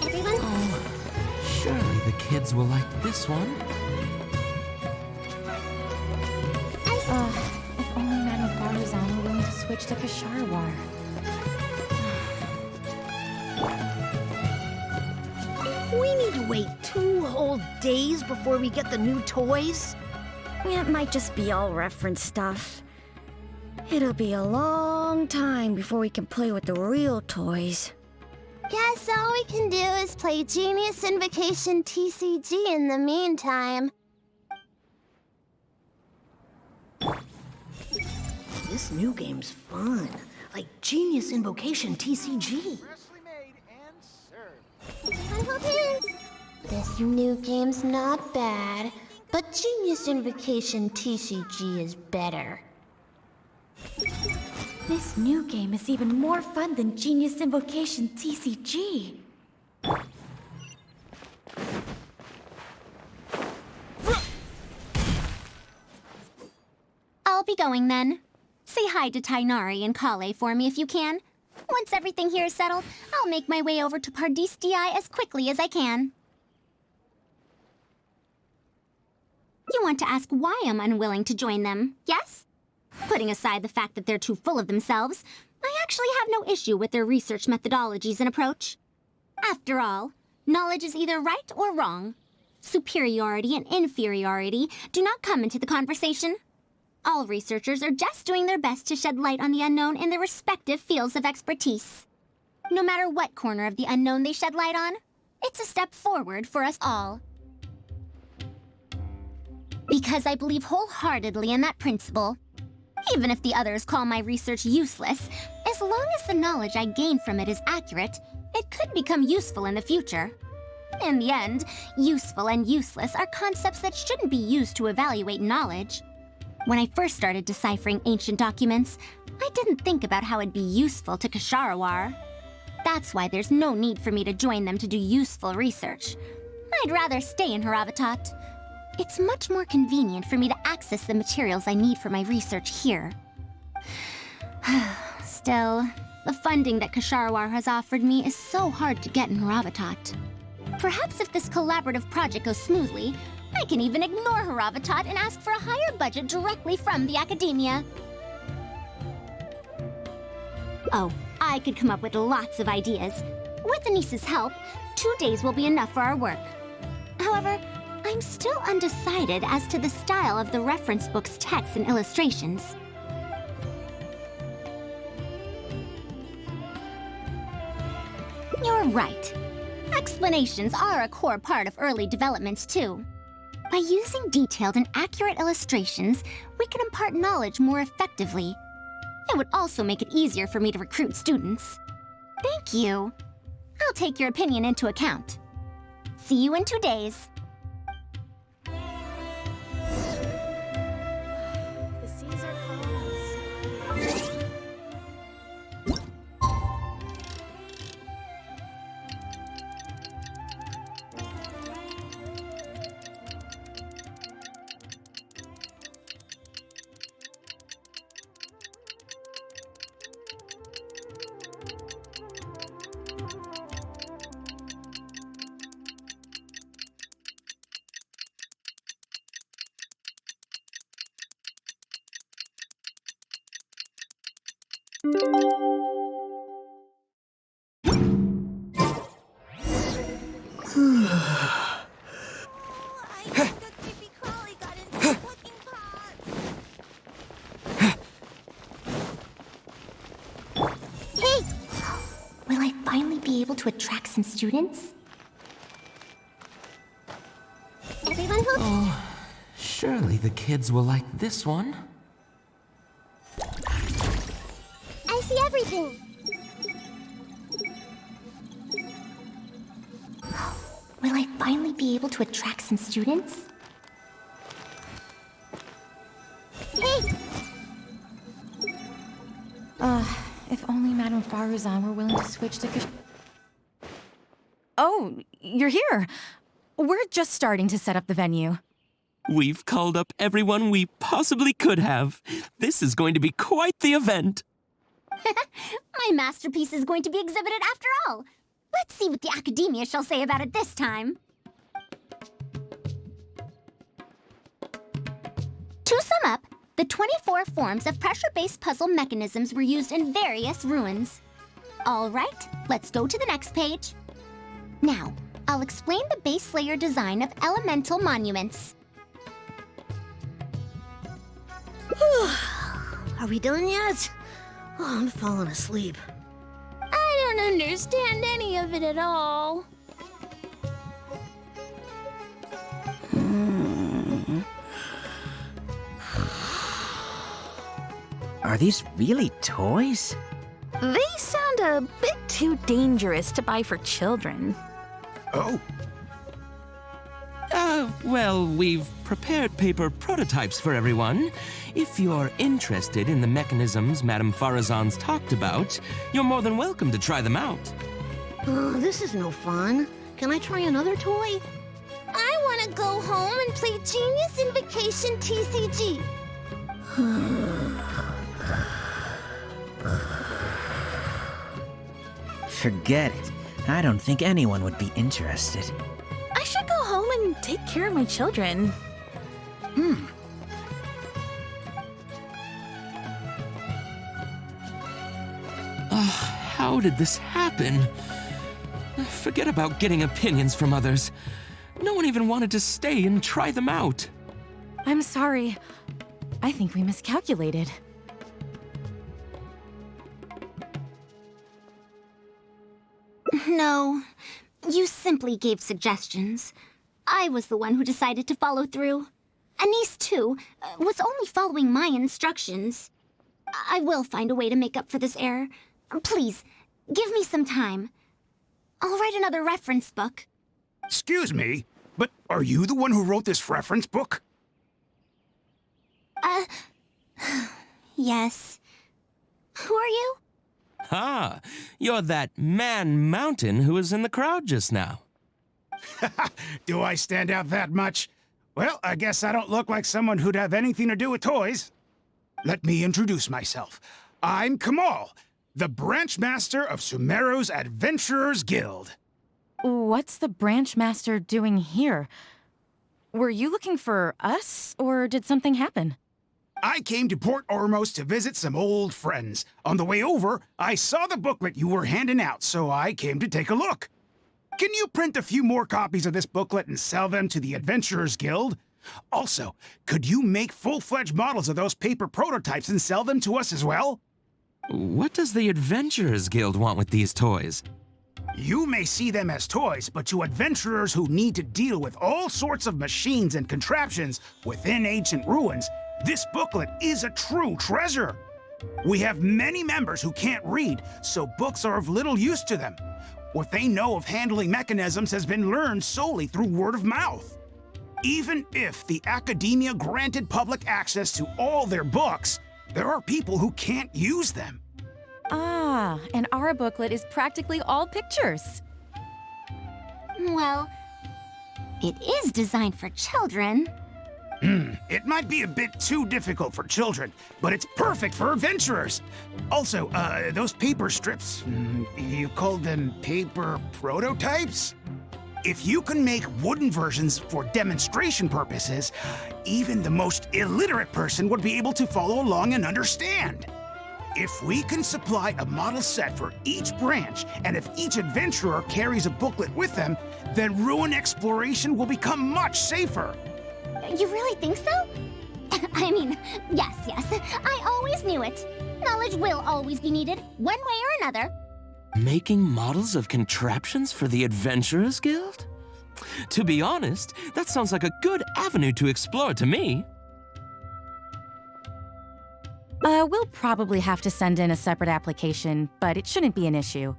Everyone? Oh, surely the kids will like this one. If only Madame Faruzan were willing to switch to Kasharwar. We need to wait 2 whole days before we get the new toys? It might just be all reference stuff. It'll be a long time before we can play with the real toys. Guess all we can do is play Genius Invocation TCG in the meantime. This new game's fun. Like Genius Invocation TCG. This new game's not bad, but Genius Invocation TCG is better. This new game is even more fun than Genius Invocation TCG. I'll be going then. Say hi to Tainari and Kale for me if you can. Once everything here is settled, I'll make my way over to Pardistii as quickly as I can. You want to ask why I'm unwilling to join them, yes? Putting aside the fact that they're too full of themselves, I actually have no issue with their research methodologies and approach. After all, knowledge is either right or wrong. Superiority and inferiority do not come into the conversation. All researchers are just doing their best to shed light on the unknown in their respective fields of expertise. No matter what corner of the unknown they shed light on, it's a step forward for us all. Because I believe wholeheartedly in that principle. Even if the others call my research useless, as long as the knowledge I gain from it is accurate, it could become useful in the future. In the end, useful and useless are concepts that shouldn't be used to evaluate knowledge. When I first started deciphering ancient documents, I didn't think about how it'd be useful to Kasharawar. That's why there's no need for me to join them to do useful research. I'd rather stay in Haravatat. It's much more convenient for me to access the materials I need for my research here. Still, the funding that Kasharawar has offered me is so hard to get in Haravatat. Perhaps if this collaborative project goes smoothly, I can even ignore Haravatat and ask for a higher budget directly from the academia. Oh, I could come up with lots of ideas. With Anise's help, 2 days will be enough for our work. However, I'm still undecided as to the style of the reference book's text and illustrations. You're right. Explanations are a core part of early developments, too. By using detailed and accurate illustrations, we can impart knowledge more effectively. It would also make it easier for me to recruit students. Thank you. I'll take your opinion into account. See you in 2 days. The seas are calling us. To attract some students? Everyone who... Surely the kids will like this one. I see everything. Will I finally be able to attract some students? Hey! If only Madame Faruzan were willing to switch to Oh, you're here. We're just starting to set up the venue. We've called up everyone we possibly could have. This is going to be quite the event. My masterpiece is going to be exhibited after all. Let's see what the Academia shall say about it this time. To sum up, the 24 forms of pressure-based puzzle mechanisms were used in various ruins. All right, let's go to the next page. Now, I'll explain the base layer design of elemental monuments. Are we done yet? Oh, I'm falling asleep. I don't understand any of it at all. Are these really toys? They sound a bit too dangerous to buy for children. Oh. Well, we've prepared paper prototypes for everyone. If you're interested in the mechanisms Madame Faruzan's talked about, you're more than welcome to try them out. Oh, this is no fun. Can I try another toy? I want to go home and play Genius Invocation TCG. Forget it. I don't think anyone would be interested. I should go home and take care of my children. How did this happen? Forget about getting opinions from others. No one even wanted to stay and try them out. I'm sorry. I think we miscalculated. No, you simply gave suggestions. I was the one who decided to follow through. Anise, too, was only following my instructions. I will find a way to make up for this error. Please, give me some time. I'll write another reference book. Excuse me, but are you the one who wrote this reference book? Yes. Who are you? Ah, you're that man Mountain who was in the crowd just now. Do I stand out that much? Well, I guess I don't look like someone who'd have anything to do with toys. Let me introduce myself. I'm Kamal, the branch master of Sumeru's Adventurers Guild. What's the branch master doing here? Were you looking for us, or did something happen? I came to Port Ormos to visit some old friends. On the way over, I saw the booklet you were handing out, so I came to take a look. Can you print a few more copies of this booklet and sell them to the Adventurers Guild? Also, could you make full-fledged models of those paper prototypes and sell them to us as well? What does the Adventurers Guild want with these toys? You may see them as toys, but to adventurers who need to deal with all sorts of machines and contraptions within ancient ruins, this booklet is a true treasure. We have many members who can't read, so books are of little use to them. What they know of handling mechanisms has been learned solely through word of mouth. Even if the Academia granted public access to all their books, there are people who can't use them. Ah, and our booklet is practically all pictures. Well, it is designed for children. It might be a bit too difficult for children, but it's perfect for adventurers. Also, those paper strips, you called them paper prototypes? If you can make wooden versions for demonstration purposes, even the most illiterate person would be able to follow along and understand. If we can supply a model set for each branch, and if each adventurer carries a booklet with them, then ruin exploration will become much safer. You really think so? I mean, yes. I always knew it. Knowledge will always be needed, one way or another. Making models of contraptions for the Adventurers Guild? To be honest, that sounds like a good avenue to explore to me. We'll probably have to send in a separate application, but it shouldn't be an issue.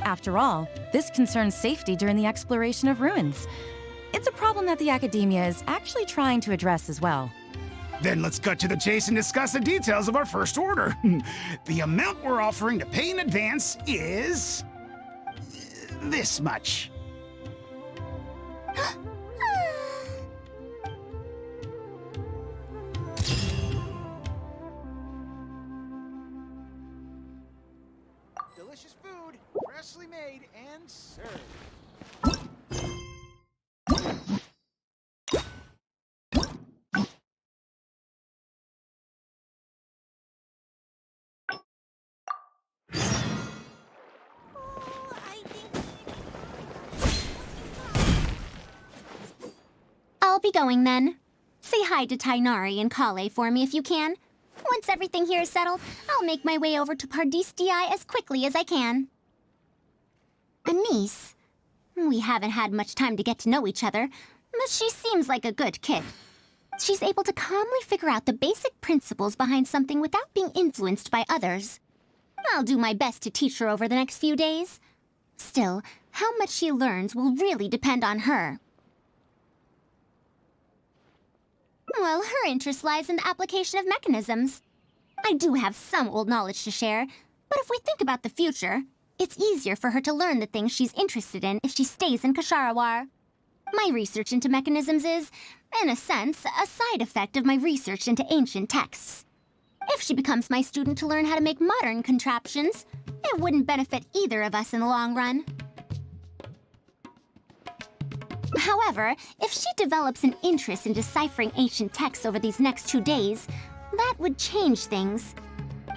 After all, this concerns safety during the exploration of ruins. It's a problem that the Academia is actually trying to address as well. Then let's cut to the chase and discuss the details of our first order. The amount we're offering to pay in advance is... this much. Delicious food, freshly made and served. I'll be going then. Say hi to Tainari and Kale for me if you can. Once everything here is settled, I'll make my way over to Pardistii as quickly as I can. Anise. We haven't had much time to get to know each other, but she seems like a good kid. She's able to calmly figure out the basic principles behind something without being influenced by others. I'll do my best to teach her over the next few days. Still, how much she learns will really depend on her. Well, her interest lies in the application of mechanisms. I do have some old knowledge to share, but if we think about the future, it's easier for her to learn the things she's interested in if she stays in Kasharawar. My research into mechanisms is, in a sense, a side effect of my research into ancient texts. If she becomes my student to learn how to make modern contraptions, it wouldn't benefit either of us in the long run. However, if she develops an interest in deciphering ancient texts over these next 2 days, that would change things.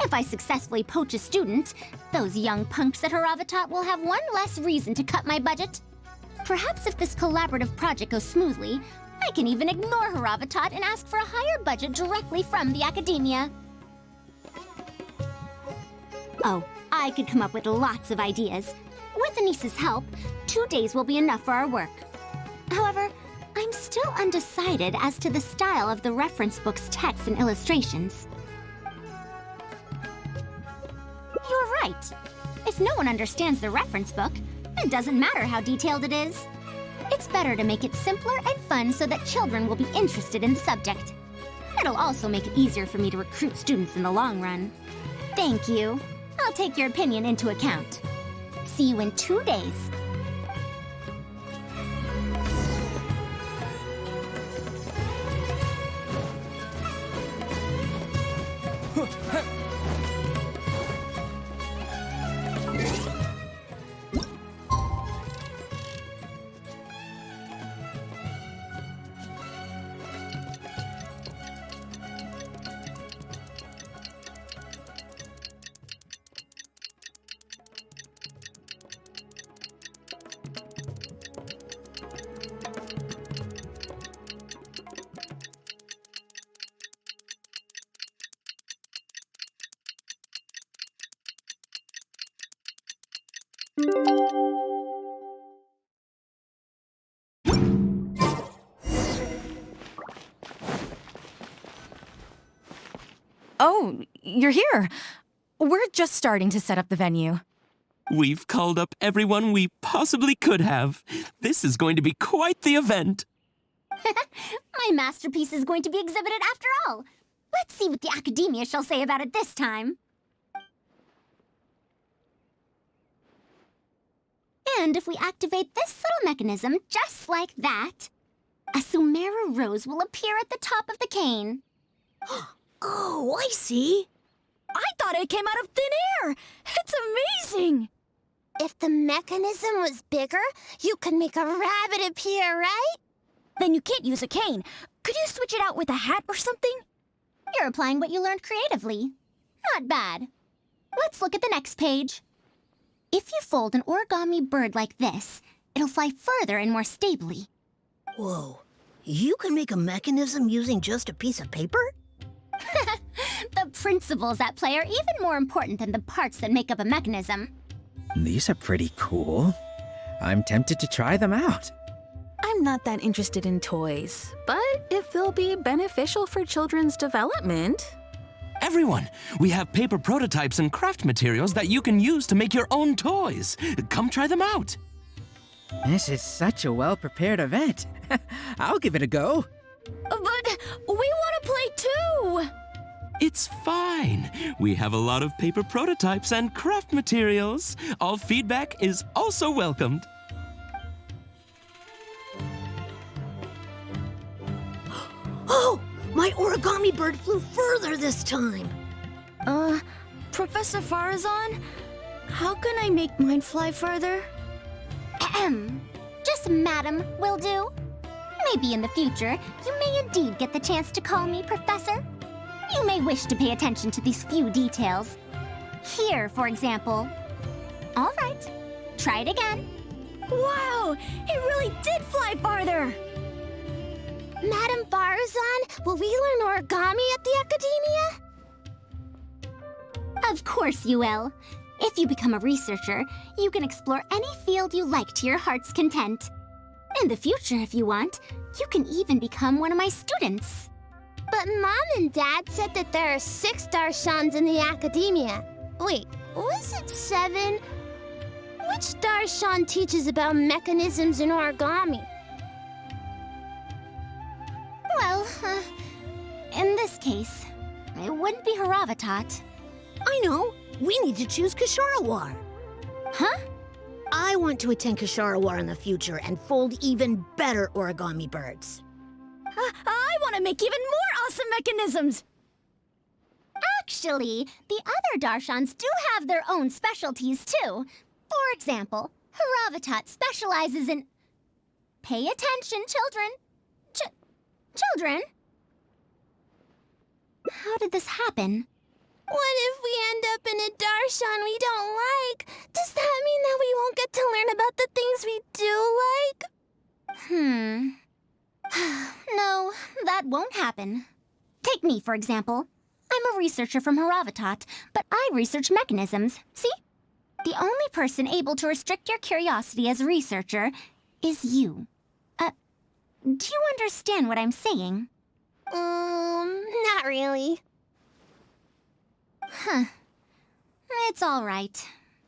If I successfully poach a student, those young punks at Haravatat will have one less reason to cut my budget. Perhaps if this collaborative project goes smoothly, I can even ignore Haravatat and ask for a higher budget directly from the Academia. Oh, I could come up with lots of ideas. With Anise's help, 2 days will be enough for our work. However, I'm still undecided as to the style of the reference book's text and illustrations. You're right. If no one understands the reference book, it doesn't matter how detailed it is. It's better to make it simpler and fun so that children will be interested in the subject. It'll also make it easier for me to recruit students in the long run. Thank you. I'll take your opinion into account. See you in 2 days. Oh, you're here. We're just starting to set up the venue. We've called up everyone we possibly could have. This is going to be quite the event. My masterpiece is going to be exhibited after all. Let's see what the Academia shall say about it this time. And if we activate this little mechanism just like that, a Sumeru rose will appear at the top of the cane. Oh, I see. I thought it came out of thin air. It's amazing. If the mechanism was bigger, you could make a rabbit appear, right? Then you can't use a cane. Could you switch it out with a hat or something? You're applying what you learned creatively. Not bad. Let's look at the next page. If you fold an origami bird like this, it'll fly further and more stably. Whoa. You can make a mechanism using just a piece of paper? The principles at play are even more important than the parts that make up a mechanism. These are pretty cool. I'm tempted to try them out. I'm not that interested in toys, but if they'll be beneficial for children's development. Everyone, we have paper prototypes and craft materials that you can use to make your own toys. Come try them out. This is such a well-prepared event. I'll give it a go. But we want to play too! It's fine. We have a lot of paper prototypes and craft materials. All feedback is also welcomed. Oh! My origami bird flew further this time! Professor Faruzan, how can I make mine fly further? Ahem. Just madam will do. Maybe in the future, you may indeed get the chance to call me Professor. You may wish to pay attention to these few details. Here, for example. All right, try it again. Wow! It really did fly farther! Madam Faruzan, will we learn origami at the Academia? Of course you will. If you become a researcher, you can explore any field you like to your heart's content. In the future, if you want, you can even become one of my students. But Mom and Dad said that there are 6 Darshans in the Academia. Wait, was it 7? Which Darshan teaches about mechanisms in origami? Well, in this case, it wouldn't be Haravatat. I know! We need to choose Kasharawar. Huh? I want to attend Kasharawar in the future and fold even better origami birds. I want to make even more awesome mechanisms! Actually, the other Darshans do have their own specialties, too. For example, Haravatat specializes in... Pay attention, children. Children? How did this happen? What if we end up in a Darshan we don't like? Does that mean that we won't get to learn about the things we do like? No, that won't happen. Take me, for example. I'm a researcher from Haravatat, but I research mechanisms, see? The only person able to restrict your curiosity as a researcher is you. Do you understand what I'm saying? Not really. Huh. It's all right.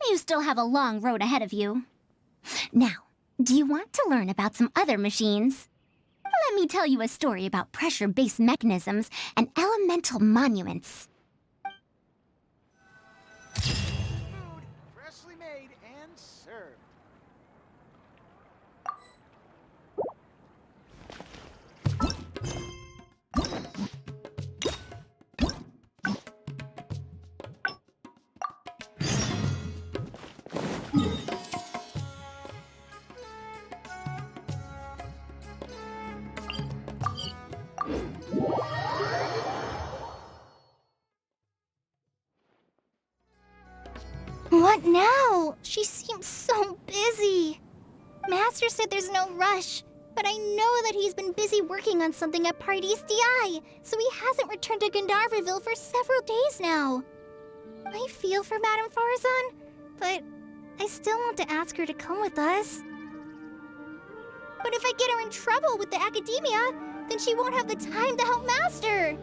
You still have a long road ahead of you. Now, do you want to learn about some other machines? Let me tell you a story about pressure-based mechanisms and elemental monuments. Food, freshly made and served. What now? She seems so busy. Master said there's no rush, but I know that he's been busy working on something at Pardees DI, so he hasn't returned to Gandharville for several days now. I feel for Madame Faruzan, but I still want to ask her to come with us. But if I get her in trouble with the Academia, then she won't have the time to help Master.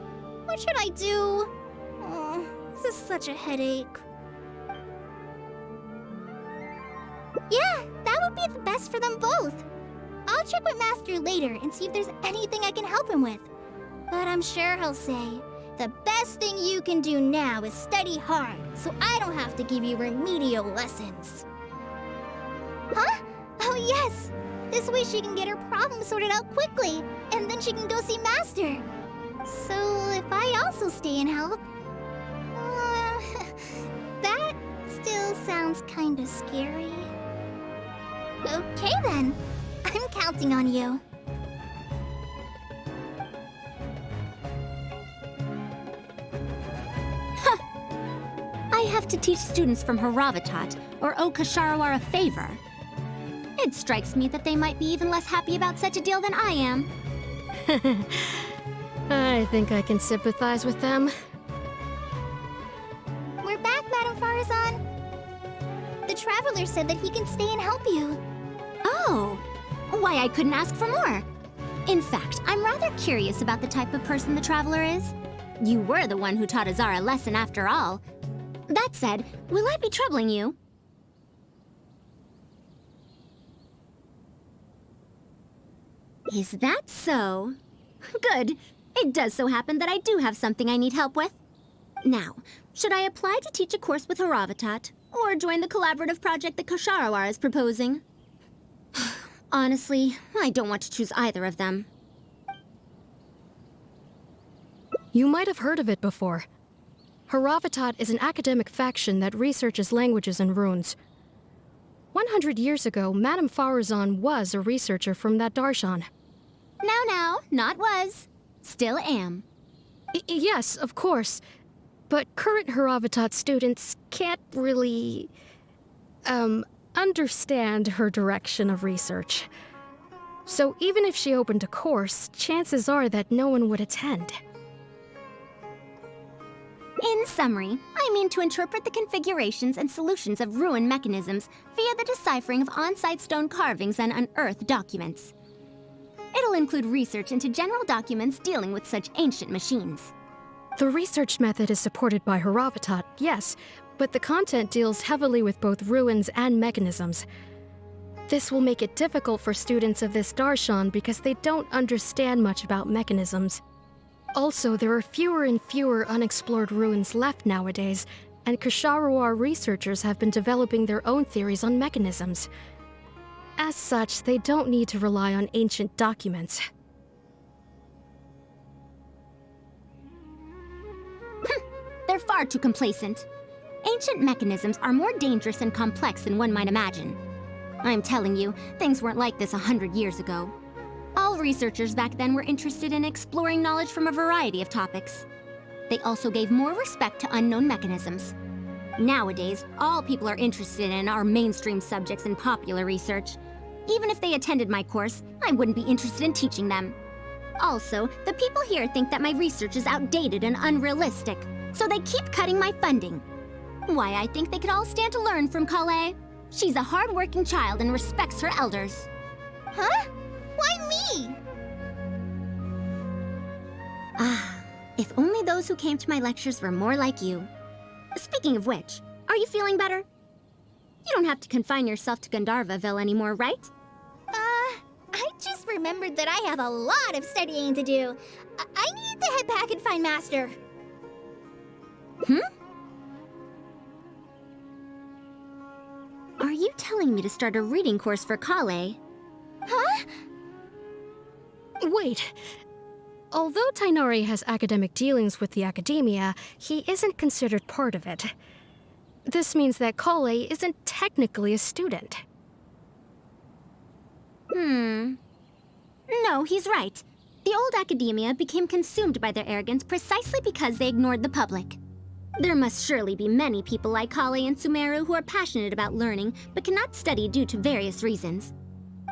What should I do? Oh, this is such a headache. Yeah, that would be the best for them both. I'll check with Master later and see if there's anything I can help him with. But I'm sure he'll say, the best thing you can do now is study hard, so I don't have to give you remedial lessons. Huh? Oh yes! This way she can get her problem sorted out quickly, and then she can go see Master. So if I also stay and help... that still sounds kinda scary. Okay then, I'm counting on you. I have to teach students from Haravatat or owe Kasharawar a favor. It strikes me that they might be even less happy about such a deal than I am. I think I can sympathize with them. We're back, Madame Faruzan. The Traveler said that he can stay and help you. Oh, why I couldn't ask for more. In fact, I'm rather curious about the type of person the Traveler is. You were the one who taught Azar a lesson after all. That said, will I be troubling you? Is that so? Good. It does so happen that I do have something I need help with. Now, should I apply to teach a course with Haravatat, or join the collaborative project that Kosharawar is proposing? Honestly, I don't want to choose either of them. You might have heard of it before. Haravatat is an academic faction that researches languages and runes. 100 years ago, Madame Faruzan was a researcher from that darshan. Now, not was. Still am. Yes, of course. But current Haravatat students can't really, understand her direction of research. So even if she opened a course, chances are that no one would attend. In summary, I mean to interpret the configurations and solutions of ruin mechanisms via the deciphering of on-site stone carvings and unearthed documents. It'll include research into general documents dealing with such ancient machines. The research method is supported by Haravatat, yes, but the content deals heavily with both ruins and mechanisms. This will make it difficult for students of this darshan because they don't understand much about mechanisms. Also, there are fewer and fewer unexplored ruins left nowadays, and Kosharawar researchers have been developing their own theories on mechanisms. As such, they don't need to rely on ancient documents. They're far too complacent. Ancient mechanisms are more dangerous and complex than one might imagine. I'm telling you, things weren't like this 100 years ago. All researchers back then were interested in exploring knowledge from a variety of topics. They also gave more respect to unknown mechanisms. Nowadays, all people are interested in are mainstream subjects in popular research. Even if they attended my course, I wouldn't be interested in teaching them. Also, the people here think that my research is outdated and unrealistic, so they keep cutting my funding. Why, I think they could all stand to learn from Kale. She's a hard-working child and respects her elders. Huh? Why me? If only those who came to my lectures were more like you. Speaking of which, are you feeling better? You don't have to confine yourself to Gandharvaville anymore, right? I just remembered that I have a lot of studying to do. I need to head back and find Master. Are you telling me to start a reading course for Kale? Huh? Wait. Although Tainari has academic dealings with the academia, he isn't considered part of it. This means that Kale isn't technically a student. No, he's right. The old academia became consumed by their arrogance precisely because they ignored the public. There must surely be many people like Kale and Sumeru who are passionate about learning but cannot study due to various reasons.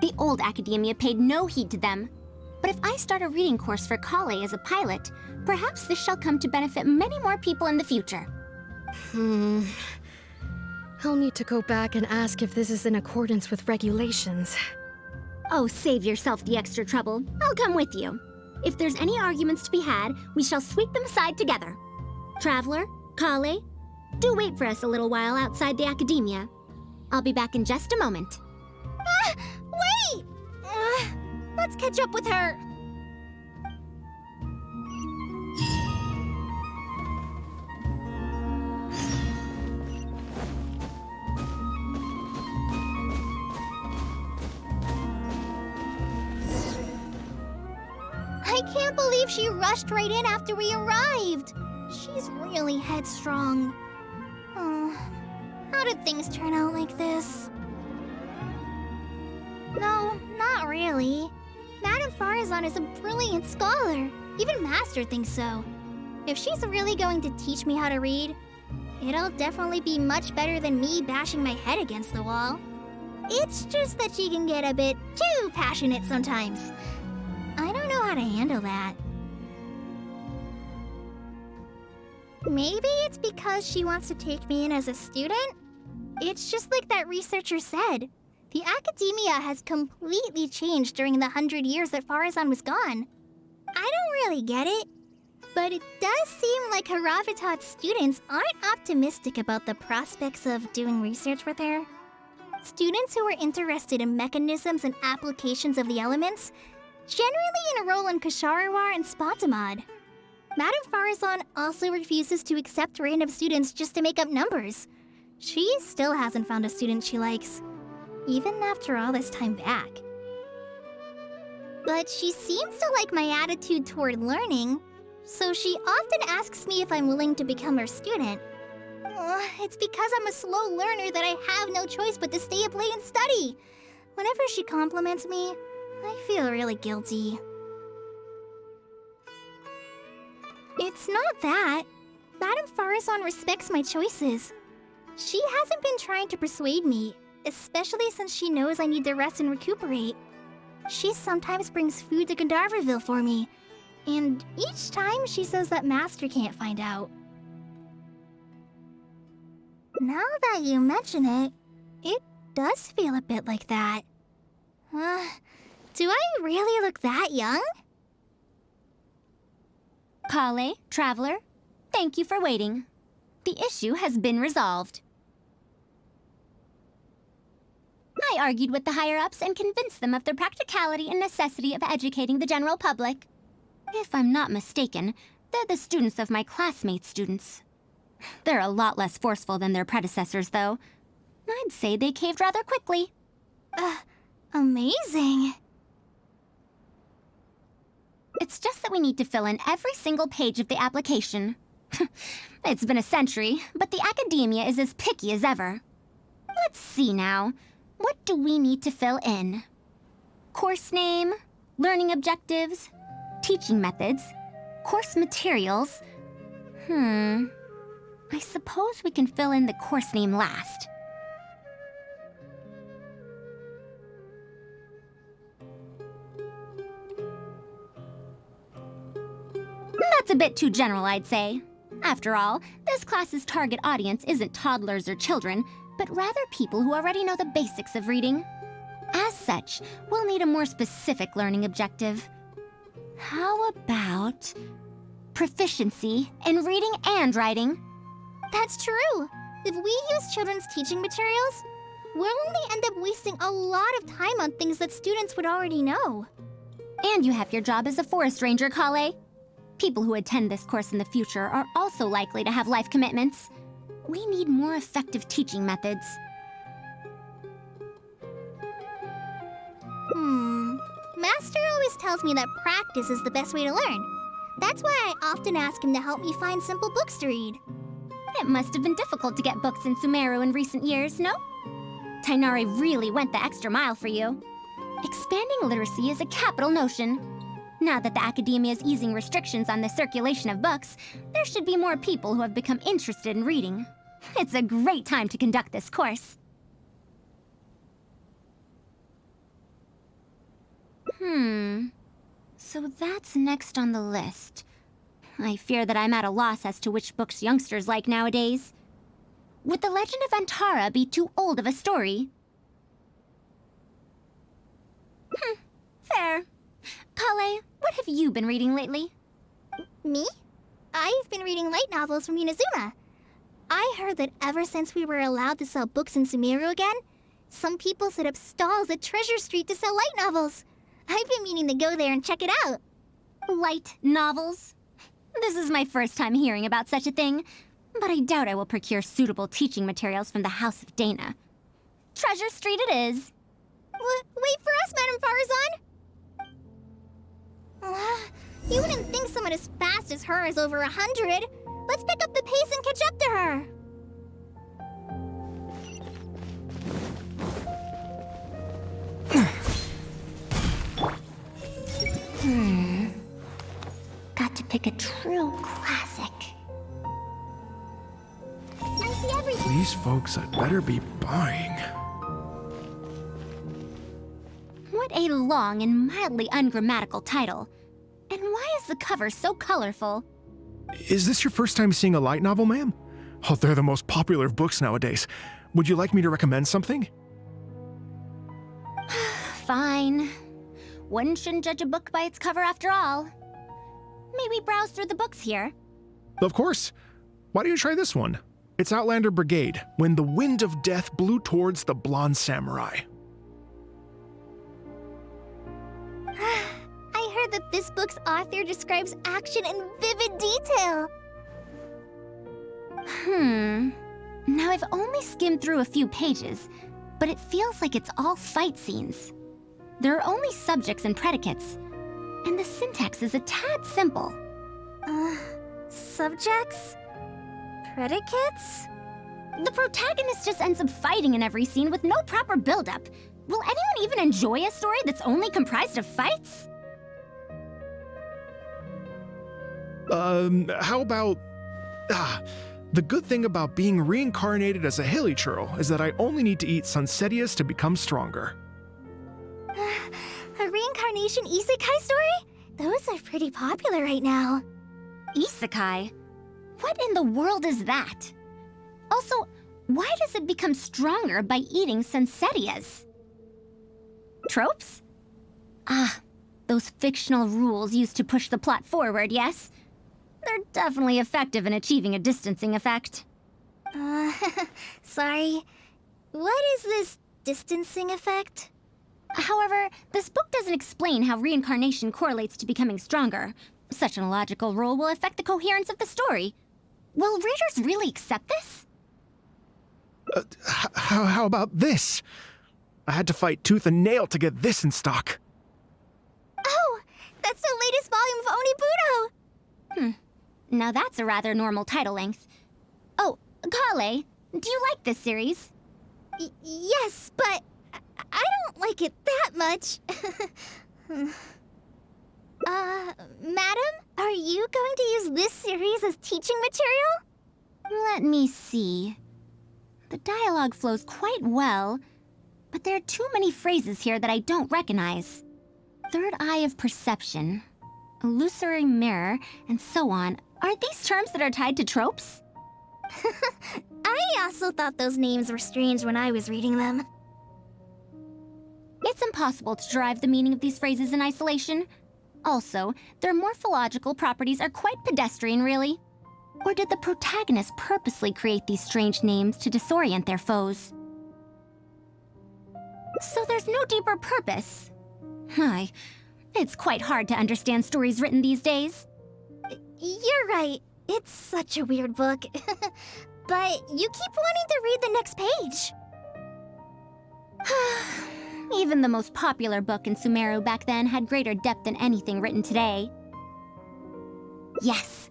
The old academia paid no heed to them. But if I start a reading course for Kale as a pilot, perhaps this shall come to benefit many more people in the future. I'll need to go back and ask if this is in accordance with regulations. Oh, save yourself the extra trouble. I'll come with you. If there's any arguments to be had, we shall sweep them aside together. Traveler, Kale, do wait for us a little while outside the academia. I'll be back in just a moment. Wait! Let's catch up with her. I can't believe she rushed right in after we arrived. She's really headstrong. How did things turn out like this? No, not really. Madame Faruzan is a brilliant scholar. Even Master thinks so. If she's really going to teach me how to read, it'll definitely be much better than me bashing my head against the wall. It's just that she can get a bit too passionate sometimes. I don't know how to handle that. Maybe it's because she wants to take me in as a student? It's just like that researcher said. The academia has completely changed during the 100 years that Faruzan was gone. I don't really get it, but it does seem like Haravatat's students aren't optimistic about the prospects of doing research with her. Students who are interested in mechanisms and applications of the elements generally enroll in Kasharawar and Spatamad. Madame Faruzan also refuses to accept random students just to make up numbers. She still hasn't found a student she likes, even after all this time back. But she seems to like my attitude toward learning, so she often asks me if I'm willing to become her student. It's because I'm a slow learner that I have no choice but to stay up late and study. Whenever she compliments me, I feel really guilty. It's not that. Madame Faruzan respects my choices. She hasn't been trying to persuade me, especially since she knows I need to rest and recuperate. She sometimes brings food to Gandharvaville for me, and each time she says that Master can't find out. Now that you mention it, it does feel a bit like that. Do I really look that young? Kale, Traveler, thank you for waiting. The issue has been resolved. I argued with the higher-ups and convinced them of the practicality and necessity of educating the general public. If I'm not mistaken, they're the students of my classmates' students. They're a lot less forceful than their predecessors, though. I'd say they caved rather quickly. Amazing. It's just that we need to fill in every single page of the application. It's been a century, but the academia is as picky as ever. Let's see now. What do we need to fill in? Course name, learning objectives, teaching methods, course materials. I suppose we can fill in the course name last. That's a bit too general, I'd say. After all, this class's target audience isn't toddlers or children, but rather people who already know the basics of reading. As such, we'll need a more specific learning objective. How about proficiency in reading and writing? That's true. If we use children's teaching materials, we'll only end up wasting a lot of time on things that students would already know. And you have your job as a forest ranger, Kale. People who attend this course in the future are also likely to have life commitments. We need more effective teaching methods. Master always tells me that practice is the best way to learn. That's why I often ask him to help me find simple books to read. It must have been difficult to get books in Sumeru in recent years, no? Tainari really went the extra mile for you. Expanding literacy is a capital notion. Now that the academia is easing restrictions on the circulation of books, there should be more people who have become interested in reading. It's a great time to conduct this course. So that's next on the list. I fear that I'm at a loss as to which books youngsters like nowadays. Would The Legend of Antara be too old of a story? Fair. Kale, what have you been reading lately? Me? I've been reading light novels from Inazuma. I heard that ever since we were allowed to sell books in Sumeru again, some people set up stalls at Treasure Street to sell light novels. I've been meaning to go there and check it out. Light novels? This is my first time hearing about such a thing, but I doubt I will procure suitable teaching materials from the House of Dana. Treasure Street it is. Wait for us, Madame Faruzan! You wouldn't think someone as fast as her is over 100. Let's pick up the pace and catch up to her. Got to pick a true classic. I see everything. These folks had better be buying. What a long and mildly ungrammatical title. And why is the cover so colorful? Is this your first time seeing a light novel, ma'am? Oh, they're the most popular of books nowadays. Would you like me to recommend something? Fine. One shouldn't judge a book by its cover after all. Maybe browse through the books here. Of course. Why don't you try this one? It's Outlander Brigade, When the Wind of Death Blew Towards the Blonde Samurai. I heard that this book's author describes action in vivid detail. Now I've only skimmed through a few pages, but it feels like it's all fight scenes. There are only subjects and predicates, and the syntax is a tad simple. Subjects? Predicates? The protagonist just ends up fighting in every scene with no proper build-up. Will anyone even enjoy a story that's only comprised of fights? How about... the good thing about being reincarnated as a hilly churl is that I only need to eat Sunsetias to become stronger. A reincarnation isekai story? Those are pretty popular right now. Isekai? What in the world is that? Also, why does it become stronger by eating Sunsetias? Tropes? Those fictional rules used to push the plot forward, yes? They're definitely effective in achieving a distancing effect. Sorry. What is this distancing effect? However, this book doesn't explain how reincarnation correlates to becoming stronger. Such an illogical rule will affect the coherence of the story. Will readers really accept this? How about this? I had to fight tooth and nail to get this in stock. Oh, that's the latest volume of Onibudo! Now that's a rather normal title length. Oh, Kale, do you like this series? Yes, but I don't like it that much. Madam, are you going to use this series as teaching material? Let me see. The dialogue flows quite well, but there are too many phrases here that I don't recognize. Third eye of perception, illusory mirror, and so on. Are these terms that are tied to tropes? I also thought those names were strange when I was reading them. It's impossible to derive the meaning of these phrases in isolation. Also, their morphological properties are quite pedestrian, really. Or did the protagonist purposely create these strange names to disorient their foes? So there's no deeper purpose. It's quite hard to understand stories written these days. You're right. It's such a weird book. But you keep wanting to read the next page. Even the most popular book in Sumeru back then had greater depth than anything written today. Yes,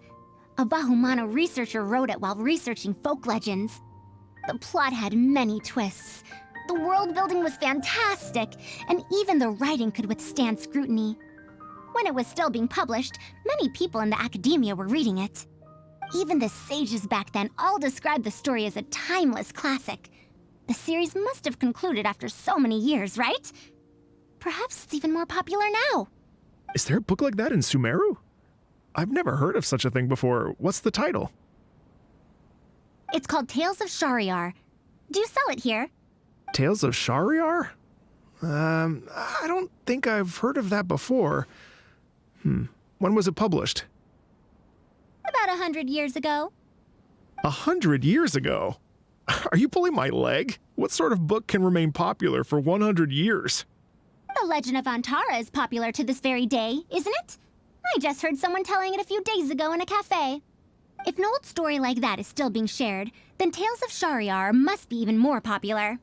a Bahumano researcher wrote it while researching folk legends. The plot had many twists. The world building was fantastic, and even the writing could withstand scrutiny. When it was still being published, many people in the academia were reading it. Even the sages back then all described the story as a timeless classic. The series must have concluded after so many years, right? Perhaps it's even more popular now. Is there a book like that in Sumeru? I've never heard of such a thing before. What's the title? It's called Tales of Shariar. Do you sell it here? Tales of Shariar? I don't think I've heard of that before. When was it published? About 100 years ago. 100 years ago? Are you pulling my leg? What sort of book can remain popular for 100 years? The Legend of Antara is popular to this very day, isn't it? I just heard someone telling it a few days ago in a cafe. If an old story like that is still being shared, then Tales of Shariar must be even more popular.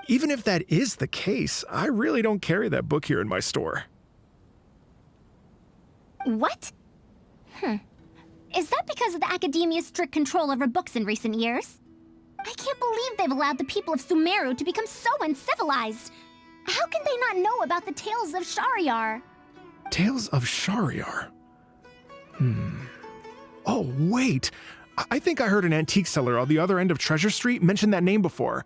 Even if that is the case, I really don't carry that book here in my store. What? Is that because of the academia's strict control over books in recent years? I can't believe they've allowed the people of Sumeru to become so uncivilized. How can they not know about the Tales of Shariar? Tales of Shariar? Oh, wait. I think I heard an antique seller on the other end of Treasure Street mention that name before.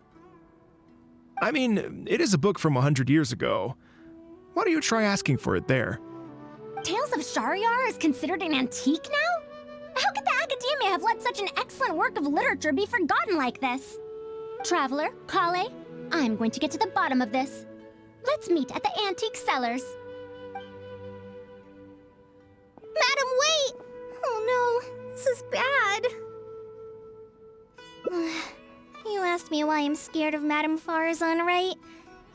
I mean, it is a book from 100 years ago. Why don't you try asking for it there? Tales of Shariar is considered an antique now? How could the academia have let such an excellent work of literature be forgotten like this? Traveler, Kale, I'm going to get to the bottom of this. Let's meet at the antique sellers. Madam, wait! Oh no, this is bad. You asked me why I'm scared of Madame Faruzan, right?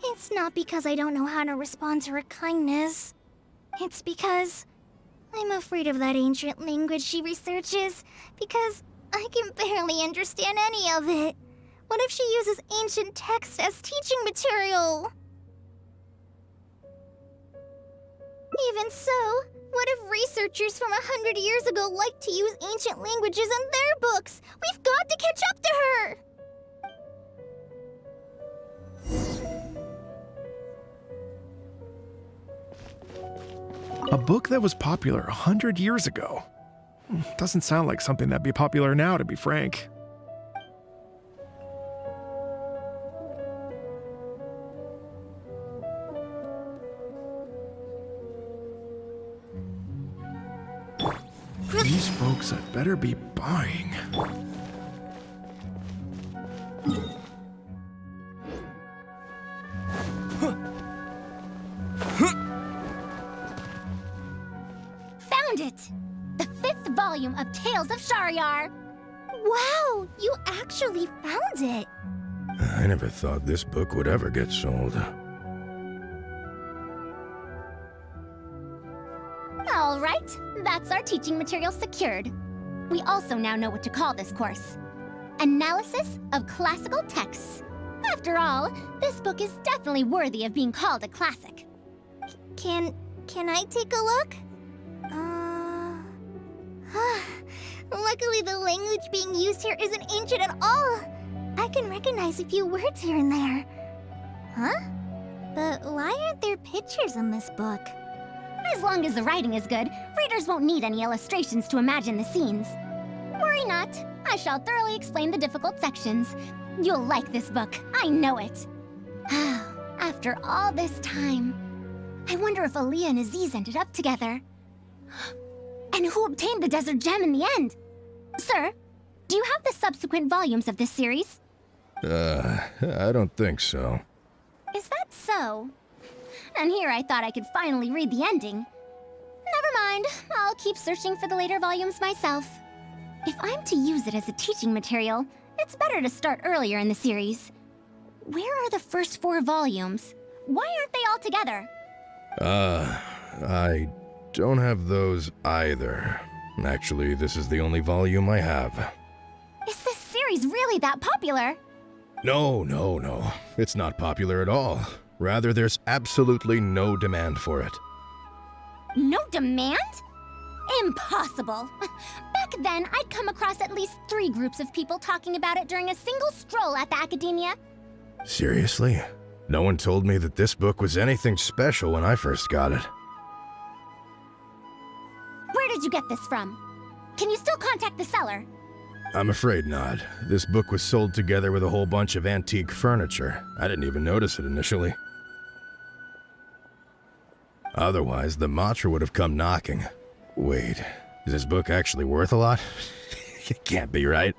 It's not because I don't know how to respond to her kindness. It's because I'm afraid of that ancient language she researches, because I can barely understand any of it. What if she uses ancient texts as teaching material? Even so, what if researchers from 100 years ago like to use ancient languages in their books? We've got to catch up to her! A book that was popular 100 years ago. Doesn't sound like something that'd be popular now, to be frank. These folks had better be buying. Found it! The 5th volume of Tales of Shahryar! Wow, you actually found it! I never thought this book would ever get sold. All right, that's our teaching material secured. We also now know what to call this course. Analysis of Classical Texts. After all, this book is definitely worthy of being called a classic. Can I take a look? Luckily the language being used here isn't ancient at all. I can recognize a few words here and there. Huh? But why aren't there pictures in this book? As long as the writing is good, readers won't need any illustrations to imagine the scenes. Worry not, I shall thoroughly explain the difficult sections. You'll like this book, I know it. After all this time, I wonder if Aaliyah and Aziz ended up together. And who obtained the Desert Gem in the end? Sir, do you have the subsequent volumes of this series? I don't think so. Is that so? And here I thought I could finally read the ending. Never mind, I'll keep searching for the later volumes myself. If I'm to use it as a teaching material, it's better to start earlier in the series. Where are the first 4 volumes? Why aren't they all together? I don't have those either. Actually, this is the only volume I have. Is this series really that popular? No. It's not popular at all. Rather, there's absolutely no demand for it. No demand? Impossible! Back then, I'd come across at least 3 groups of people talking about it during a single stroll at the Academia. Seriously? No one told me that this book was anything special when I first got it. Where did you get this from? Can you still contact the seller? I'm afraid not. This book was sold together with a whole bunch of antique furniture. I didn't even notice it initially. Otherwise, the Matra would have come knocking. Wait, is this book actually worth a lot? It can't be, right?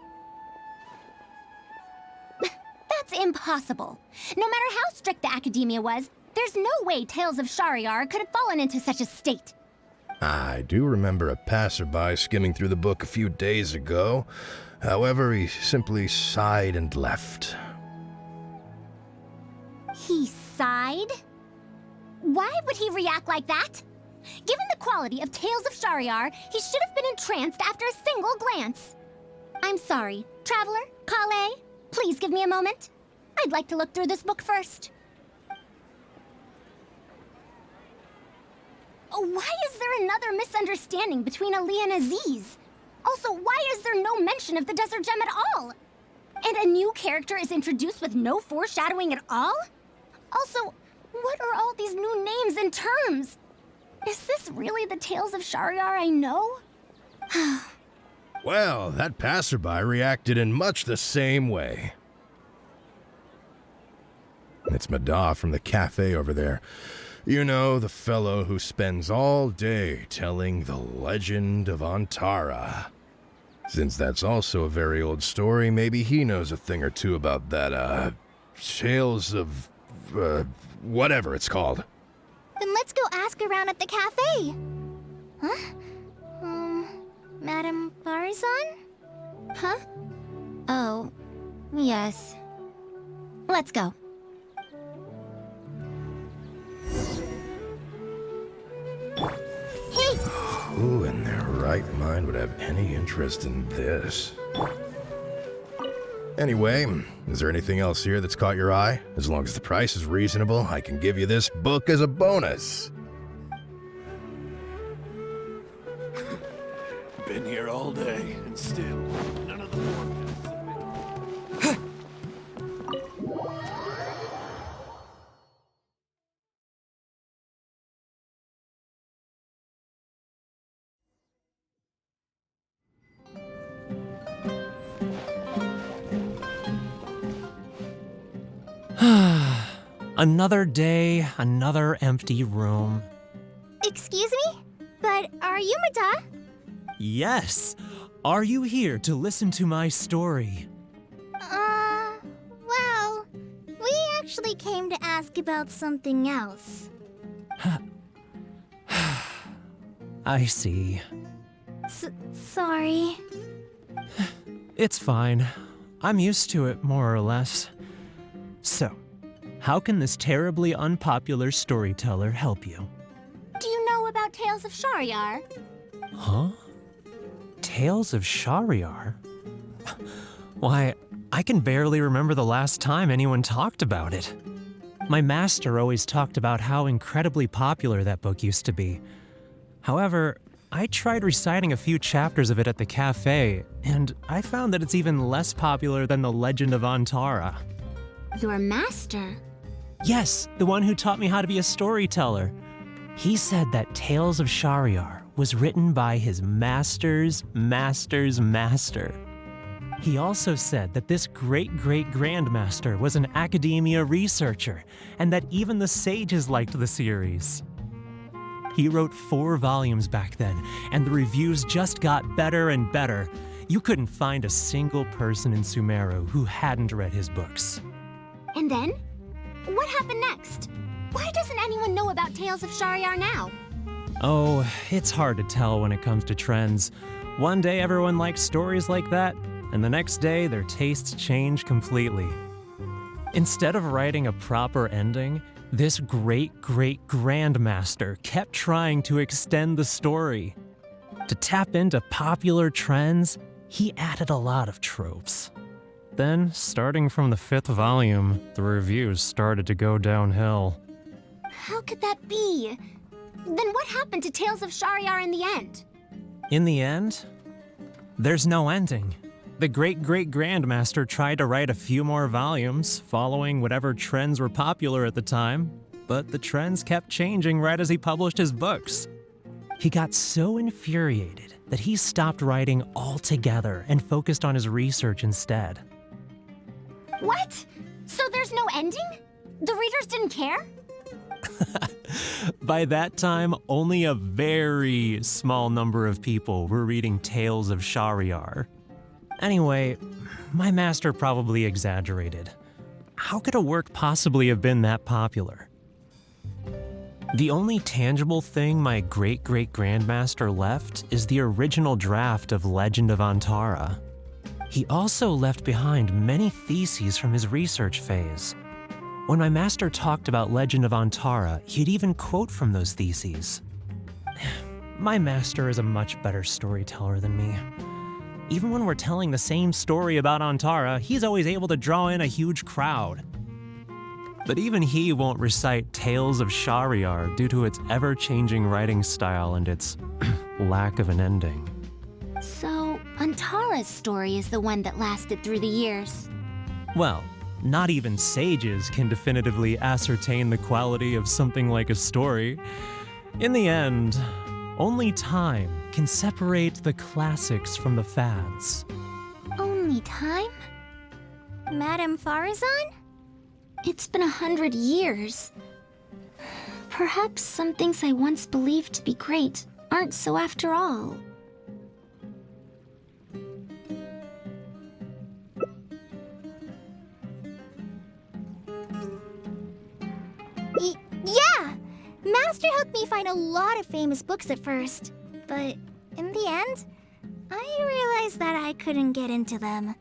That's impossible. No matter how strict the Academia was, there's no way Tales of Shahryar could have fallen into such a state. I do remember a passerby skimming through the book a few days ago. However, he simply sighed and left. He sighed? Why would he react like that? Given the quality of Tales of Shahryar, he should have been entranced after a single glance. I'm sorry. Traveler, Kale, please give me a moment. I'd like to look through this book first. Why is there another misunderstanding between Ali and Aziz? Also, why is there no mention of the Desert Gem at all? And a new character is introduced with no foreshadowing at all? Also, what are all these new names and terms? Is this really the Tales of Shahryar I know? Well, that passerby reacted in much the same way. It's Madar from the cafe over there. You know, the fellow who spends all day telling the legend of Antara. Since that's also a very old story, maybe he knows a thing or two about that, Tales of whatever it's called. Then let's go ask around at the cafe. Huh? Madame Faruzan? Huh? Oh, yes. Let's go. Hey! Who in their right mind would have any interest in this? Anyway, is there anything else here that's caught your eye? As long as the price is reasonable, I can give you this book as a bonus. Been here all day, and still, none of the forecast have been... Another day, another empty room. Excuse me? But are you Mada? Yes! Are you here to listen to my story? Well, we actually came to ask about something else. I see. Sorry. It's fine. I'm used to it, more or less. So, how can this terribly unpopular storyteller help you? Do you know about Tales of Shahryar? Huh? Tales of Shahryar? Why, I can barely remember the last time anyone talked about it. My master always talked about how incredibly popular that book used to be. However, I tried reciting a few chapters of it at the cafe, and I found that it's even less popular than The Legend of Antara. Your master? Yes, the one who taught me how to be a storyteller. He said that Tales of Shahryar was written by his master's master's master. He also said that this great-great-grandmaster was an academia researcher, and that even the sages liked the series. He wrote 4 volumes back then, and the reviews just got better and better. You couldn't find a single person in Sumeru who hadn't read his books. And then? What happened next? Why doesn't anyone know about Tales of Shahryar now? Oh, it's hard to tell when it comes to trends. One day everyone likes stories like that, and the next day their tastes change completely. Instead of writing a proper ending, this great-great-grandmaster kept trying to extend the story. To tap into popular trends, he added a lot of tropes. Then, starting from the 5th volume, the reviews started to go downhill. How could that be? Then what happened to Tales of Shahryar in the end? In the end, there's no ending. The great-great-grandmaster tried to write a few more volumes, following whatever trends were popular at the time, but the trends kept changing right as he published his books. He got so infuriated that he stopped writing altogether and focused on his research instead. What? So there's no ending? The readers didn't care? By that time, only a very small number of people were reading Tales of Shahryar. Anyway, my master probably exaggerated. How could a work possibly have been that popular? The only tangible thing my great-great-grandmaster left is the original draft of Legend of Antara. He also left behind many theses from his research phase. When my master talked about Legend of Antara, he'd even quote from those theses. My master is a much better storyteller than me. Even when we're telling the same story about Antara, he's always able to draw in a huge crowd. But even he won't recite Tales of Shahryar due to its ever-changing writing style and its lack of an ending. So, Antara's story is the one that lasted through the years. Well, not even sages can definitively ascertain the quality of something like a story. In the end, only time can separate the classics from the fads. Only time? Madame Faruzan? It's been 100 years. Perhaps some things I once believed to be great aren't so after all. Master helped me find a lot of famous books at first, but in the end, I realized that I couldn't get into them.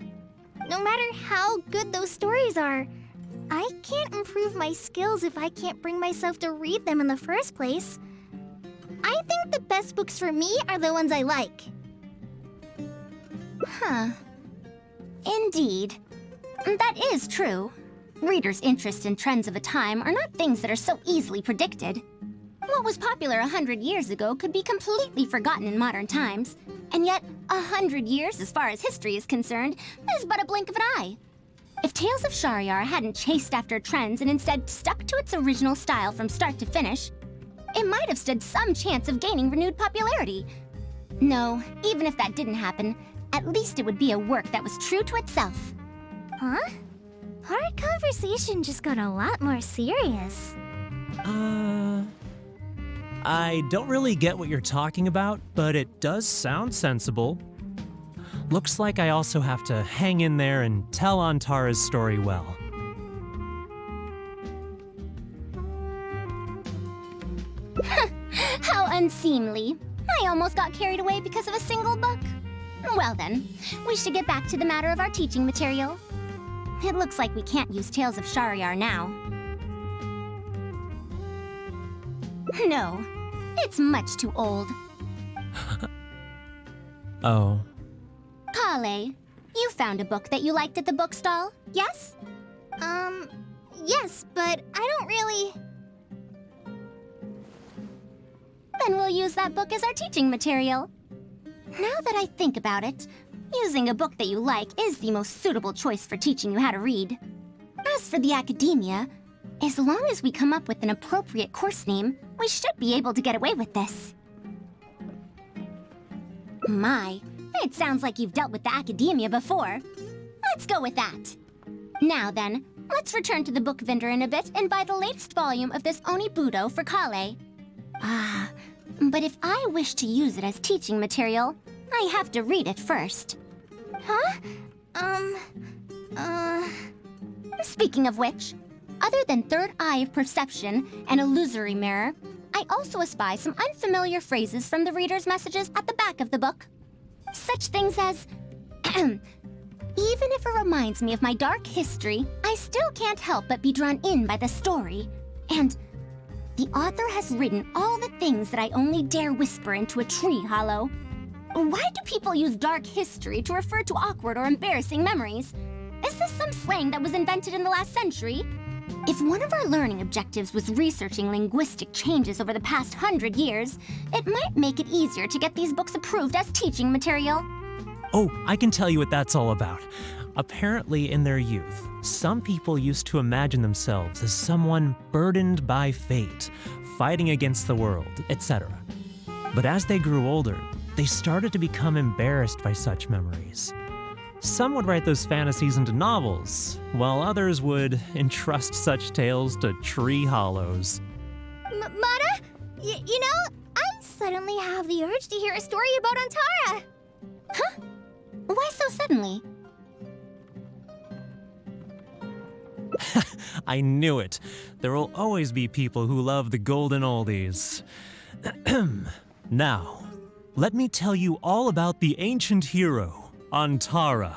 No matter how good those stories are, I can't improve my skills if I can't bring myself to read them in the first place. I think the best books for me are the ones I like. Huh. Indeed. That is true. Readers' interests and trends of a time are not things that are so easily predicted. What was popular 100 years ago could be completely forgotten in modern times, and yet 100 years, as far as history is concerned, is but a blink of an eye. If Tales of Shahryar hadn't chased after trends and instead stuck to its original style from start to finish, it might have stood some chance of gaining renewed popularity. No, even if that didn't happen, at least it would be a work that was true to itself. Huh? Our conversation just got a lot more serious. I don't really get what you're talking about, but it does sound sensible. Looks like I also have to hang in there and tell Antara's story well. How unseemly. I almost got carried away because of a single book. Well then, we should get back to the matter of our teaching material. It looks like we can't use Tales of Shahryar now. No, it's much too old. Oh. Kale, you found a book that you liked at the bookstall, yes? Yes, but I don't really... Then we'll use that book as our teaching material. Now that I think about it, using a book that you like is the most suitable choice for teaching you how to read. As for the academia, as long as we come up with an appropriate course name, we should be able to get away with this. My, it sounds like you've dealt with the academia before. Let's go with that. Now then, let's return to the book vendor in a bit and buy the latest volume of this Onibudo for Kale. Ah, but if I wish to use it as teaching material, I have to read it first. Huh? Speaking of which, other than third eye of perception and illusory mirror, I also espy some unfamiliar phrases from the reader's messages at the back of the book. Such things as, even if it reminds me of my dark history, I still can't help but be drawn in by the story. And the author has written all the things that I only dare whisper into a tree hollow. Why do people use dark history to refer to awkward or embarrassing memories? Is this some slang that was invented in the last century? If one of our learning objectives was researching linguistic changes over the past 100 years, it might make it easier to get these books approved as teaching material. Oh, I can tell you what that's all about. Apparently, in their youth, some people used to imagine themselves as someone burdened by fate, fighting against the world, etc. But as they grew older, they started to become embarrassed by such memories. Some would write those fantasies into novels, while others would entrust such tales to tree hollows. Mata? You know, I suddenly have the urge to hear a story about Antara. Huh? Why so suddenly? I knew it. There will always be people who love the golden oldies. Now, let me tell you all about the ancient hero, Antara.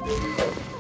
Huh?